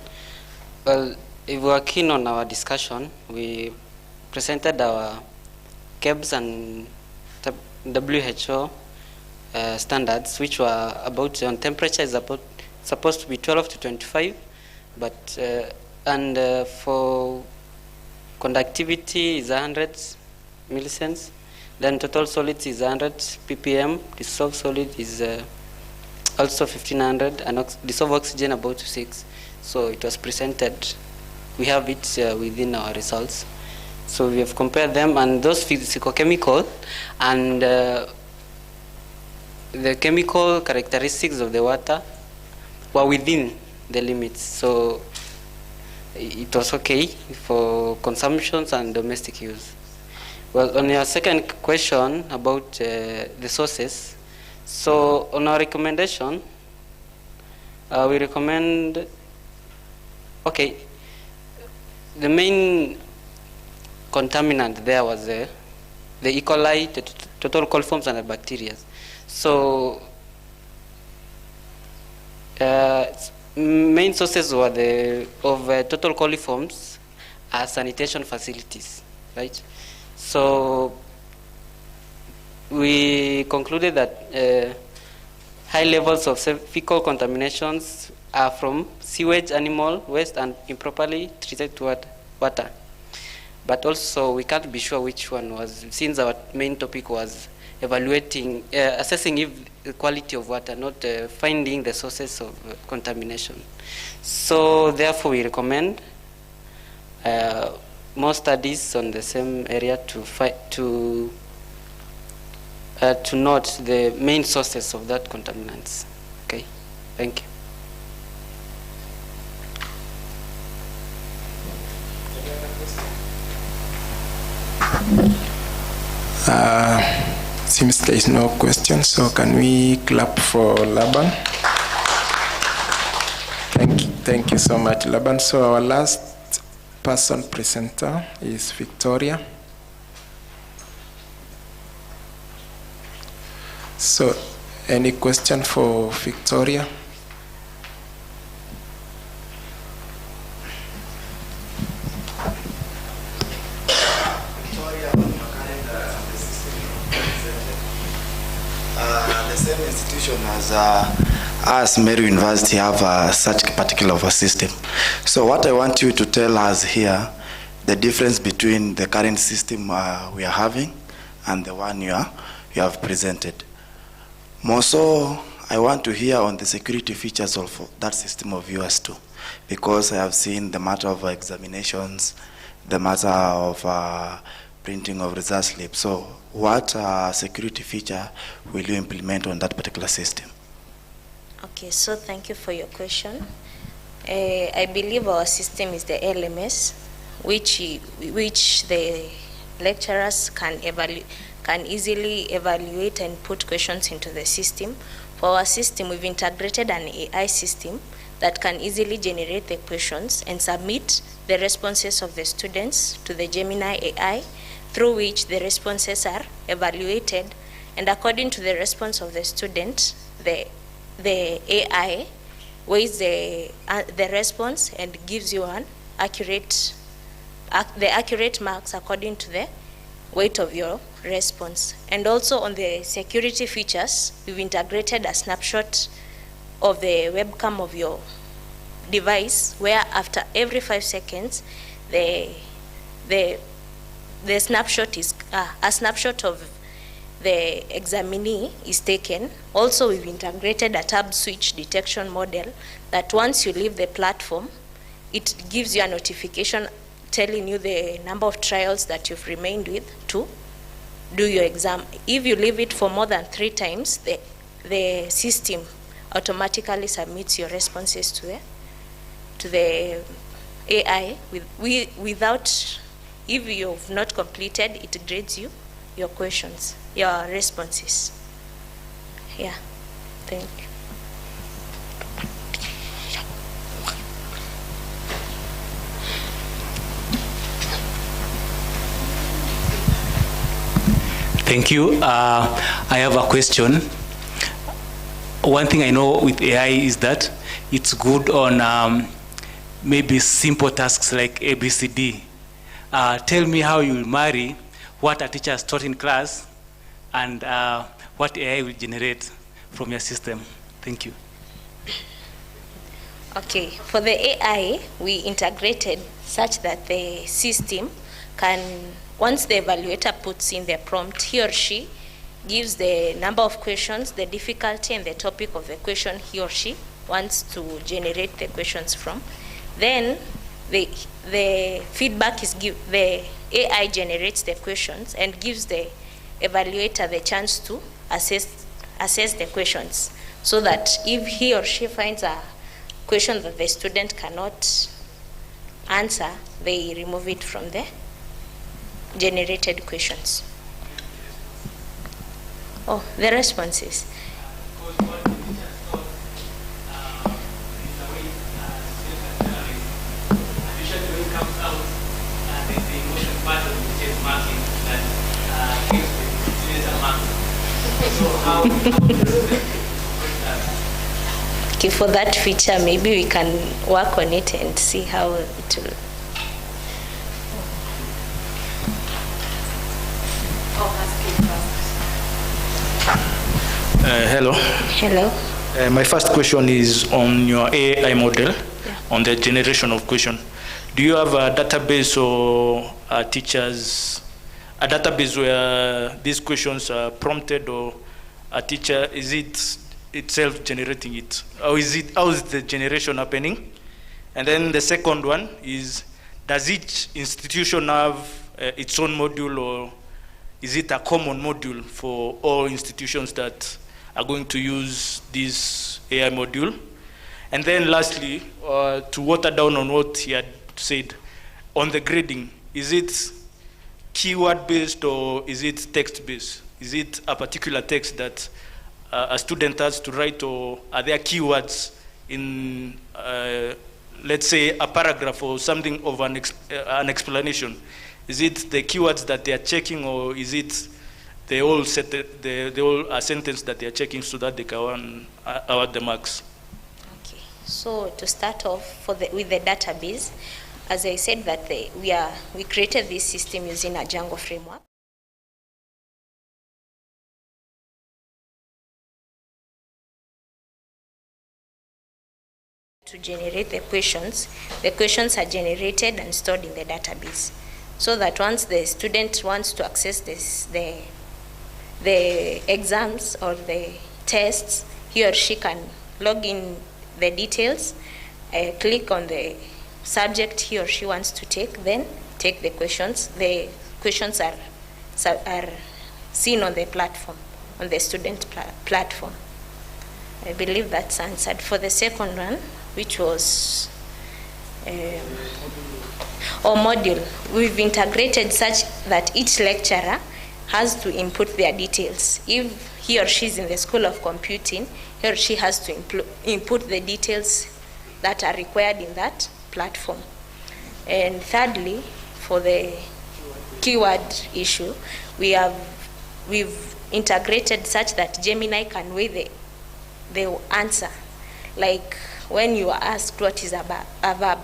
well, if we are keen on our discussion, we presented our KEBS and WHO standards, which were about, on temperature is about supposed to be 12 to 25, but for conductivity is 100 millicents. Then total solids is 100 ppm. Dissolved solid is also 1500, and dissolved oxygen about 6. So it was presented. We have it within our results. So we have compared them, and those physicochemical and the chemical characteristics of the water were within the limits. So it was okay for consumptions and domestic use. Well, on your second question about the sources, so on our recommendation, we recommend, okay, the main contaminant there was the E. coli, the total coliforms, and the bacteria. So main sources were of total coliforms are sanitation facilities, right? So we concluded that high levels of fecal contaminations are from sewage, animal waste, and improperly treated water. But also we can't be sure which one was, since our main topic was evaluating, assessing if the quality of water, not finding the sources of contamination. So therefore we recommend more studies on the same area to note the main sources of that contaminants. Okay, thank you. Seems there is no question, so can we clap for Laban? Thank you so much, Laban. So our last person presenter is Victoria. So any question for Victoria? The same institution as Meru University have such a particular of a system. So what I want you to tell us here, the difference between the current system we are having and the one you have presented. More so, I want to hear on the security features of that system of yours too, because I have seen the matter of examinations, the matter of printing of result slips. So what security feature will you implement on that particular system? Okay, so thank you for your question. I believe our system is the LMS, which the lecturers can easily evaluate and put questions into the system. For our system, we've integrated an AI system that can easily generate the questions and submit the responses of the students to the Gemini AI, through which the responses are evaluated, and according to the response of the student, the AI weighs the response and gives you the accurate marks according to the weight of your response. And also on the security features, we've integrated a snapshot of the webcam of your device, where after every 5 seconds, the snapshot is a snapshot of the examinee is taken. Also, we've integrated a tab switch detection model that once you leave the platform, it gives you a notification telling you the number of trials that you've remained with to do your exam. If you leave it for more than 3 times, the system automatically submits your responses to the AI without. If you've not completed, it grades you your questions, your responses. Yeah, thank you. Thank you. I have a question. One thing I know with AI is that it's good on maybe simple tasks like ABCD. Tell me how you will marry what a teacher has taught in class and what AI will generate from your system. Thank you. Okay, for the AI, we integrated such that the system can, once the evaluator puts in the prompt, he or she gives the number of questions, the difficulty, and the topic of the question he or she wants to generate the questions from. Then the feedback is the AI generates the questions and gives the evaluator the chance to assess the questions, so that if he or she finds a question that the student cannot answer, they remove it from the generated questions. Oh, the responses. Okay, for that feature, maybe we can work on it and see how it will. Hello. Hello. My first question is on your AI model, on the generation of question. Do you have a database or teachers, a database where these questions are prompted, or a teacher, is it itself generating it? Or how is the generation happening? And then the second one is, does each institution have its own module, or is it a common module for all institutions that are going to use this AI module? And then lastly, to water down on what he had said, on the grading, is it keyword-based or is it text-based? Is it a particular text that a student has to write, or are there keywords in, let's say, a paragraph or something of an explanation? Is it the keywords that they are checking, or is it the whole sentence that they are checking so that they can award the marks? Okay, so to start off with the database, as I said that we created this system using a Django framework. To generate the questions are generated and stored in the database, so that once the student wants to access the exams or the tests, he or she can log in the details, click on the subject he or she wants to take, then take the questions. The questions are seen on the platform, on the student platform. I believe that's answered. For the second one, which was module, we've integrated such that each lecturer has to input their details. If he or she is in the School of Computing, he or she has to input the details that are required in that platform. And thirdly, for the keyword issue, we've integrated such that Gemini can weigh the answer. Like when you are asked what is a verb,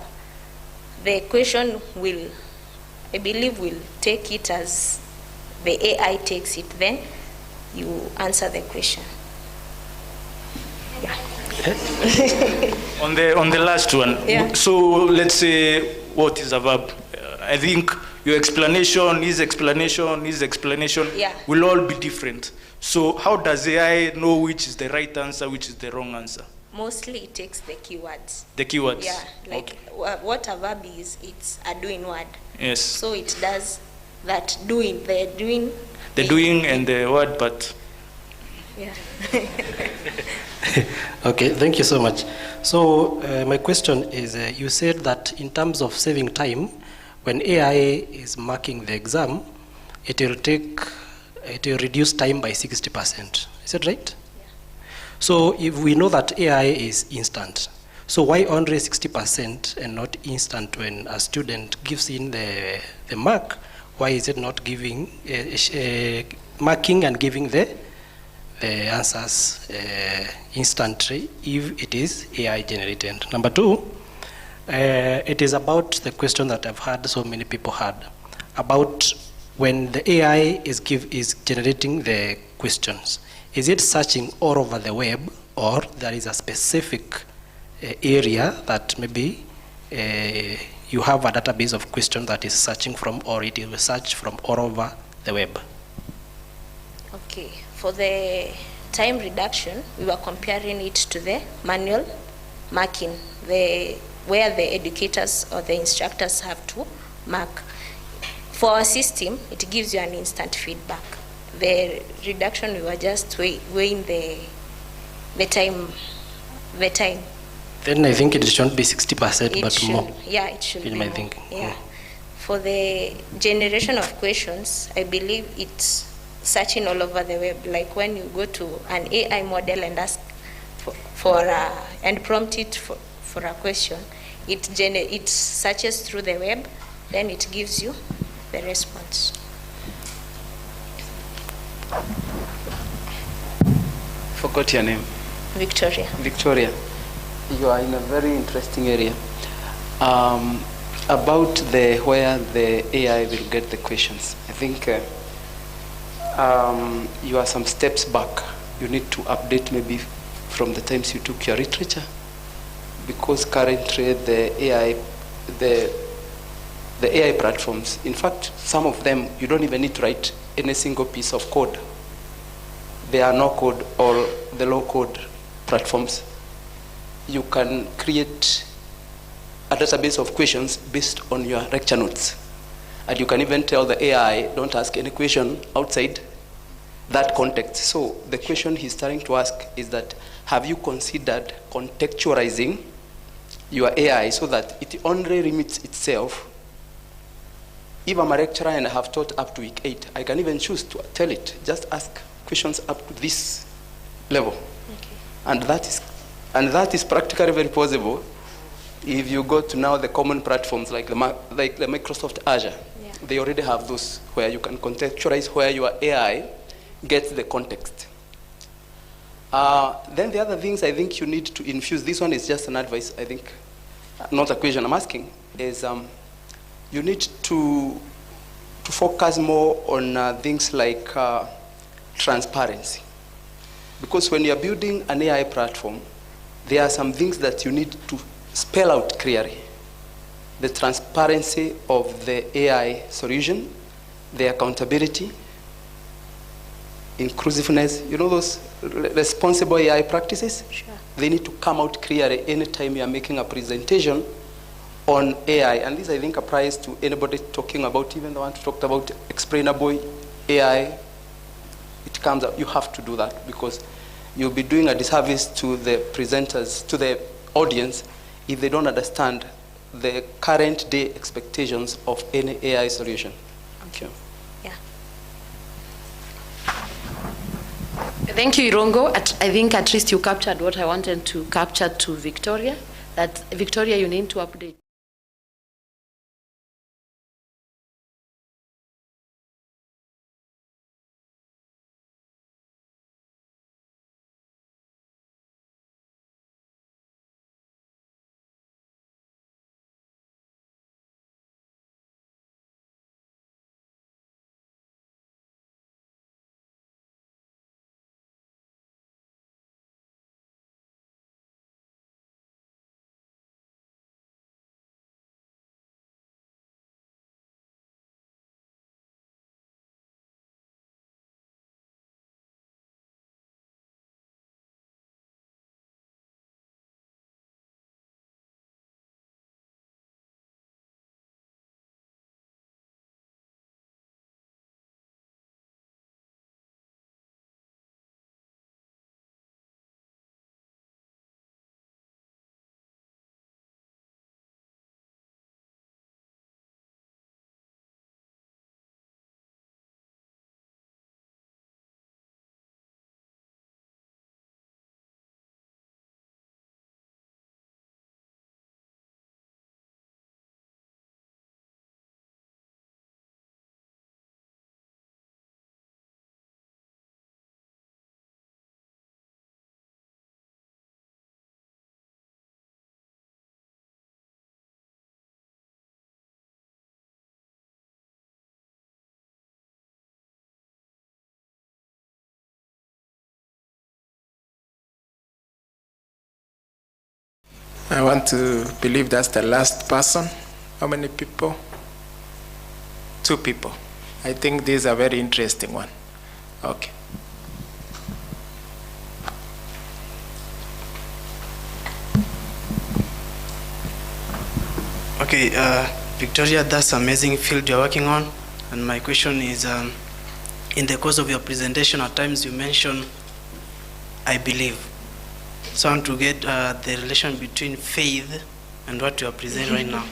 the question will, I believe, will take it as the AI takes it, then you answer the question. Yeah. On the last one, yeah. So let's say what is a verb? I think your explanation, his explanation yeah. will all be different. So how does AI know which is the right answer, which is the wrong answer? Mostly it takes the keywords. The keywords? Yeah, like okay. What a verb is, it's a doing word. Yes. So it does that doing, the doing and the word, but... Yeah. Okay, thank you so much. So my question is, you said that in terms of saving time, when AI is marking the exam, it will reduce time by 60%. Is that right? Yeah. So if we know that AI is instant, so why only 60% and not instant when a student gives in the mark? Why is it not giving marking and giving the answers instantly if it is AI generated. Number two, it is about the question that I've heard so many people had about when the AI is generating the questions. Is it searching all over the web, or there is a specific area that maybe you have a database of questions that is searching from, or it will search from all over the web? Okay, for the time reduction, we were comparing it to the manual marking, where the educators or the instructors have to mark. For our system, it gives you an instant feedback. The reduction, we were just weighing the time. Then I think it shouldn't be 60%, but should, more. Yeah, it should in be my more. thinking. Yeah. For the generation of questions, I believe it's searching all over the web. Like when you go to an AI model and ask and prompt it for a question, it searches through the web, then it gives you the response. Forgot your name. Victoria. Victoria, you are in a very interesting area. About where the AI will get the questions, I think you are some steps back. You need to update maybe from the times you took your literature, because currently the AI platforms, in fact, some of them you don't even need to write any single piece of code. There are no code or the low code platforms. You can create a database of questions based on your lecture notes. And you can even tell the AI, don't ask any question outside that context. So the question he's starting to ask is that, have you considered contextualizing your AI so that it only limits itself? If I'm a lecturer and I have taught up to week 8, I can even choose to tell it, just ask questions up to this level. Okay. And that is practically very possible if you go to now the common platforms like the Microsoft Azure. Yeah. They already have those where you can contextualize where your AI gets the context. Then the other things I think you need to infuse, this one is just an advice, I think, not a question I'm asking, is you need to focus more on things like transparency. Because when you're building an AI platform, there are some things that you need to spell out clearly. The transparency of the AI solution, the accountability, inclusiveness, you know those responsible AI practices? Sure. They need to come out clearly anytime you are making a presentation on AI. And this, I think, applies to anybody talking about, even the one who talked about explainable AI. It comes out, you have to do that, because you'll be doing a disservice to the presenters, to the audience, if they don't understand the current day expectations of any AI solution. Thank you. Yeah. Thank you, Irongo. I think at least you captured what I wanted to capture to Victoria, that Victoria, you need to update. I want to believe that's the last person. How many people? 2 people. I think this is a very interesting one. Okay. Okay, Victoria, that's amazing field you're working on. And my question is, in the course of your presentation, at times you mention, I believe. So I want to get the relation between faith and what you are presenting right now.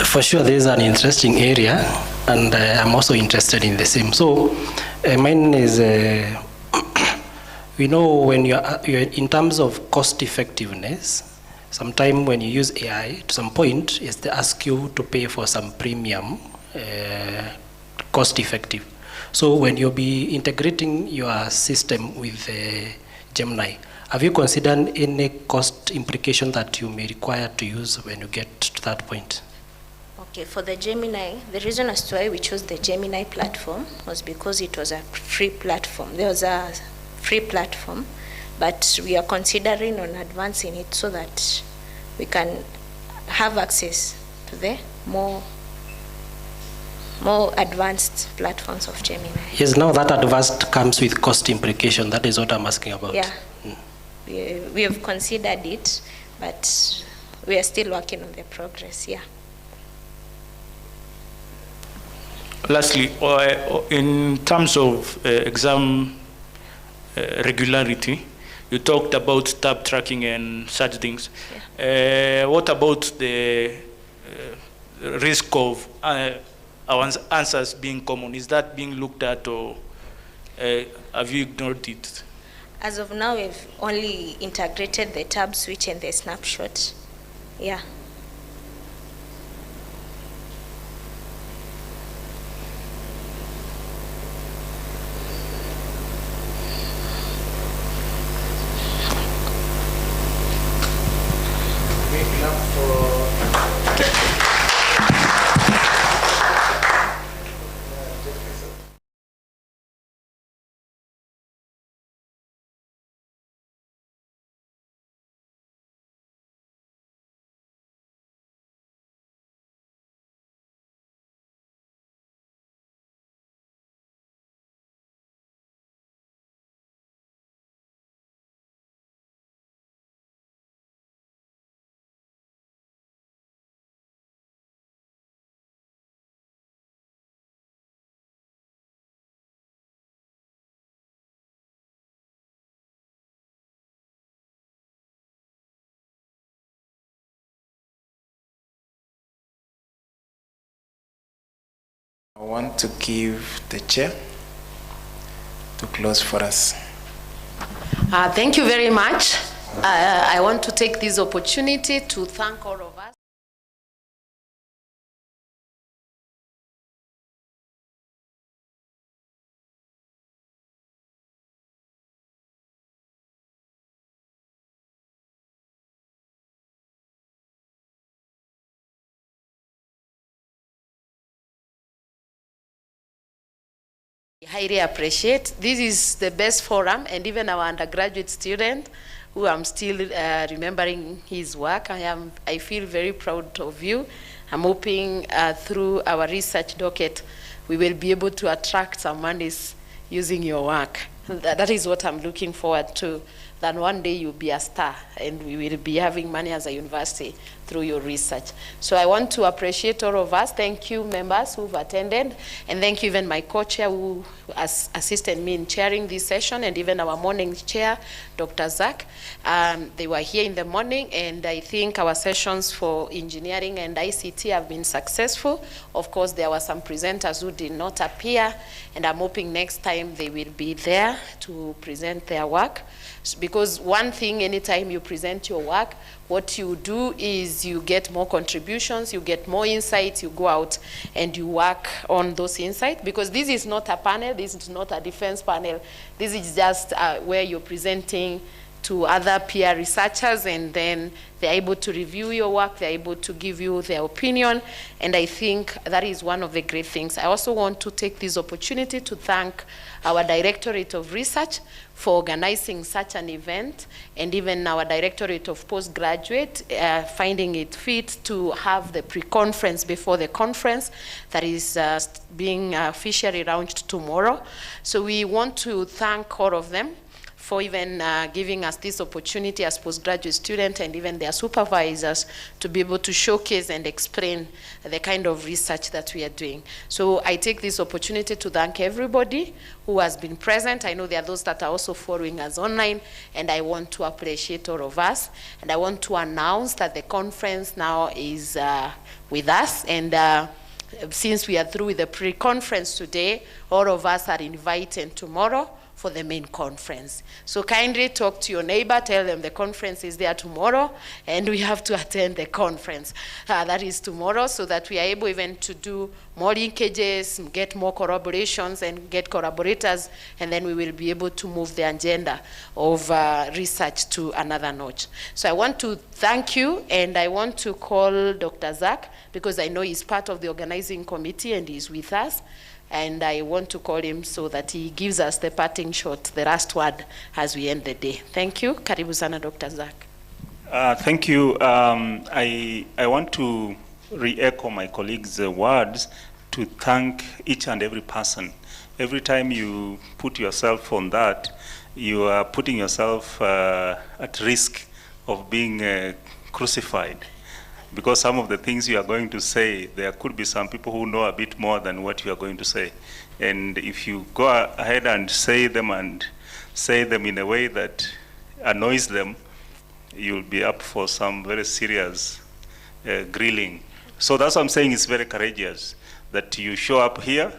For sure, this is an interesting area, and I'm also interested in the same. So, mine is, we know when you're in terms of cost effectiveness, sometimes when you use AI, to some point, they ask you to pay for some premium, cost effective. So when you'll be integrating your system with Gemini, have you considered any cost implication that you may require to use when you get to that point? Okay, for the Gemini, the reason as to why we chose the Gemini platform was because it was a free platform. There was a free platform, but we are considering on advancing it so that we can have access to the more advanced platforms of Gemini. Yes, now that advanced comes with cost implication. That is what I'm asking about. Yeah, we have considered it, but we are still working on the progress, yeah. Lastly, in terms of exam regularity, you talked about tab tracking and such things. Yeah. What about the risk of our answers being common? Is that being looked at, or have you ignored it? As of now, we've only integrated the tab switch and the snapshot. Yeah. I want to give the chair to close for us. Thank you very much. I want to take this opportunity to thank all of us. Highly appreciate. This is the best forum, and even our undergraduate student, who I'm still remembering his work. I feel very proud of you. I'm hoping through our research docket, we will be able to attract some monies using your work. That is what I'm looking forward to. That one day you'll be a star, and we will be having money as a university through your research. So I want to appreciate all of us. Thank you, members who've attended, and thank you even my co-chair who has assisted me in chairing this session, and even our morning chair, Dr. Zach. They were here in the morning, and I think our sessions for engineering and ICT have been successful. Of course, there were some presenters who did not appear, and I'm hoping next time they will be there to present their work, because one thing, anytime you present your work, what you do is you get more contributions, you get more insights, you go out and you work on those insights, because this is not a panel, this is not a defense panel, this is just where you're presenting to other peer researchers, and then they're able to review your work, they're able to give you their opinion, and I think that is one of the great things. I also want to take this opportunity to thank our Directorate of Research for organizing such an event, and even our Directorate of Postgraduate finding it fit to have the pre-conference before the conference that is being officially launched tomorrow. So we want to thank all of them for even giving us this opportunity as postgraduate students and even their supervisors to be able to showcase and explain the kind of research that we are doing. So I take this opportunity to thank everybody who has been present. I know there are those that are also following us online, and I want to appreciate all of us. And I want to announce that the conference now is with us, and since we are through with the pre-conference today, all of us are invited tomorrow for the main conference. So kindly talk to your neighbor, tell them the conference is there tomorrow, and we have to attend the conference. That is tomorrow, so that we are able even to do more linkages, get more collaborations, and get collaborators, and then we will be able to move the agenda of research to another notch. So I want to thank you, and I want to call Dr. Zach, because I know he's part of the organizing committee and he's with us. And I want to call him so that he gives us the parting shot, the last word as we end the day. Thank you. Karibu sana, Dr. Zach. Thank you. I want to re-echo my colleagues' words to thank each and every person. Every time you put yourself on that, you are putting yourself at risk of being crucified. Because some of the things you are going to say, there could be some people who know a bit more than what you are going to say. And if you go ahead and say them in a way that annoys them, you'll be up for some very serious grilling. So that's what I'm saying, it's very courageous that you show up here,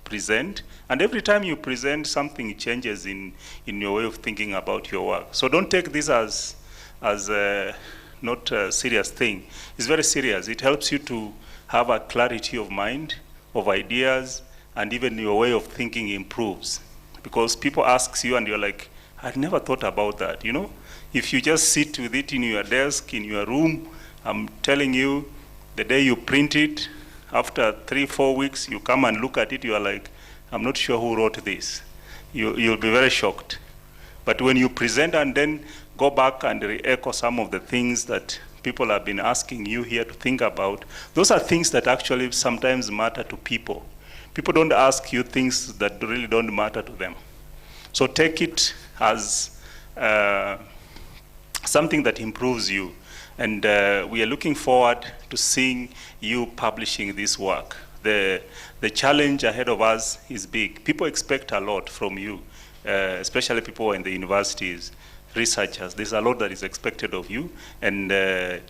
present, and every time you present, something changes in your way of thinking about your work. So don't take this as not a serious thing. It's very serious. It helps you to have a clarity of mind, of ideas, and even your way of thinking improves. Because people ask you and you're like, I'd never thought about that, you know? If you just sit with it in your desk, in your room, I'm telling you, the day you print it, after 3-4 weeks, you come and look at it, you are like, I'm not sure who wrote this. You'll be very shocked. But when you present and then go back and re-echo some of the things that people have been asking you here to think about, those are things that actually sometimes matter to people. People don't ask you things that really don't matter to them. So take it as something that improves you. And we are looking forward to seeing you publishing this work. The challenge ahead of us is big. People expect a lot from you, especially people in the universities, researchers. There's a lot that is expected of you, and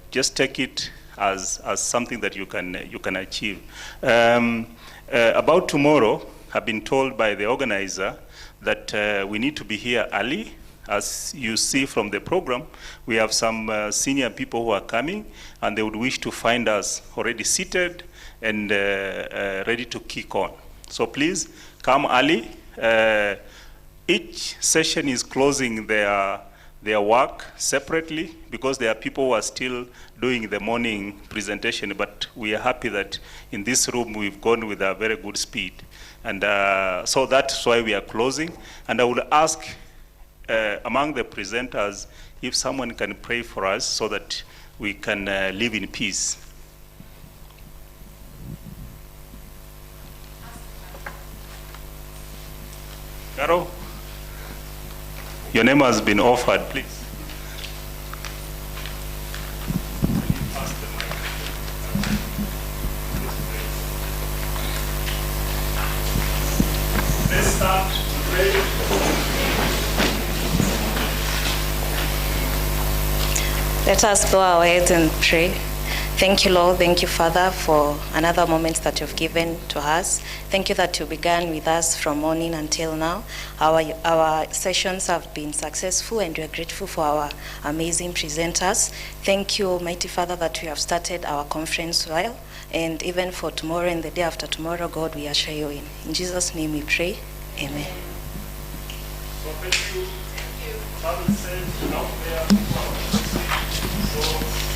just take it as something that you can achieve. About tomorrow, I've been told by the organizer that we need to be here early. As you see from the program, we have some senior people who are coming, and they would wish to find us already seated and ready to kick on. So please come early. Each session is closing their work separately, because there are people who are still doing the morning presentation, but we are happy that in this room we've gone with a very good speed. And so that's why we are closing. And I would ask among the presenters if someone can pray for us so that we can live in peace. Carol? Your name has been offered, please. Let's start to pray. Let us bow our heads and pray. Thank you, Lord. Thank you, Father, for another moment that you've given to us. Thank you that you began with us from morning until now. Our sessions have been successful, and we are grateful for our amazing presenters. Thank you, Almighty Father, that we have started our conference well, and even for tomorrow and the day after tomorrow, God, we usher you in. In Jesus' name we pray. Amen. So thank you. Have a safe out there. So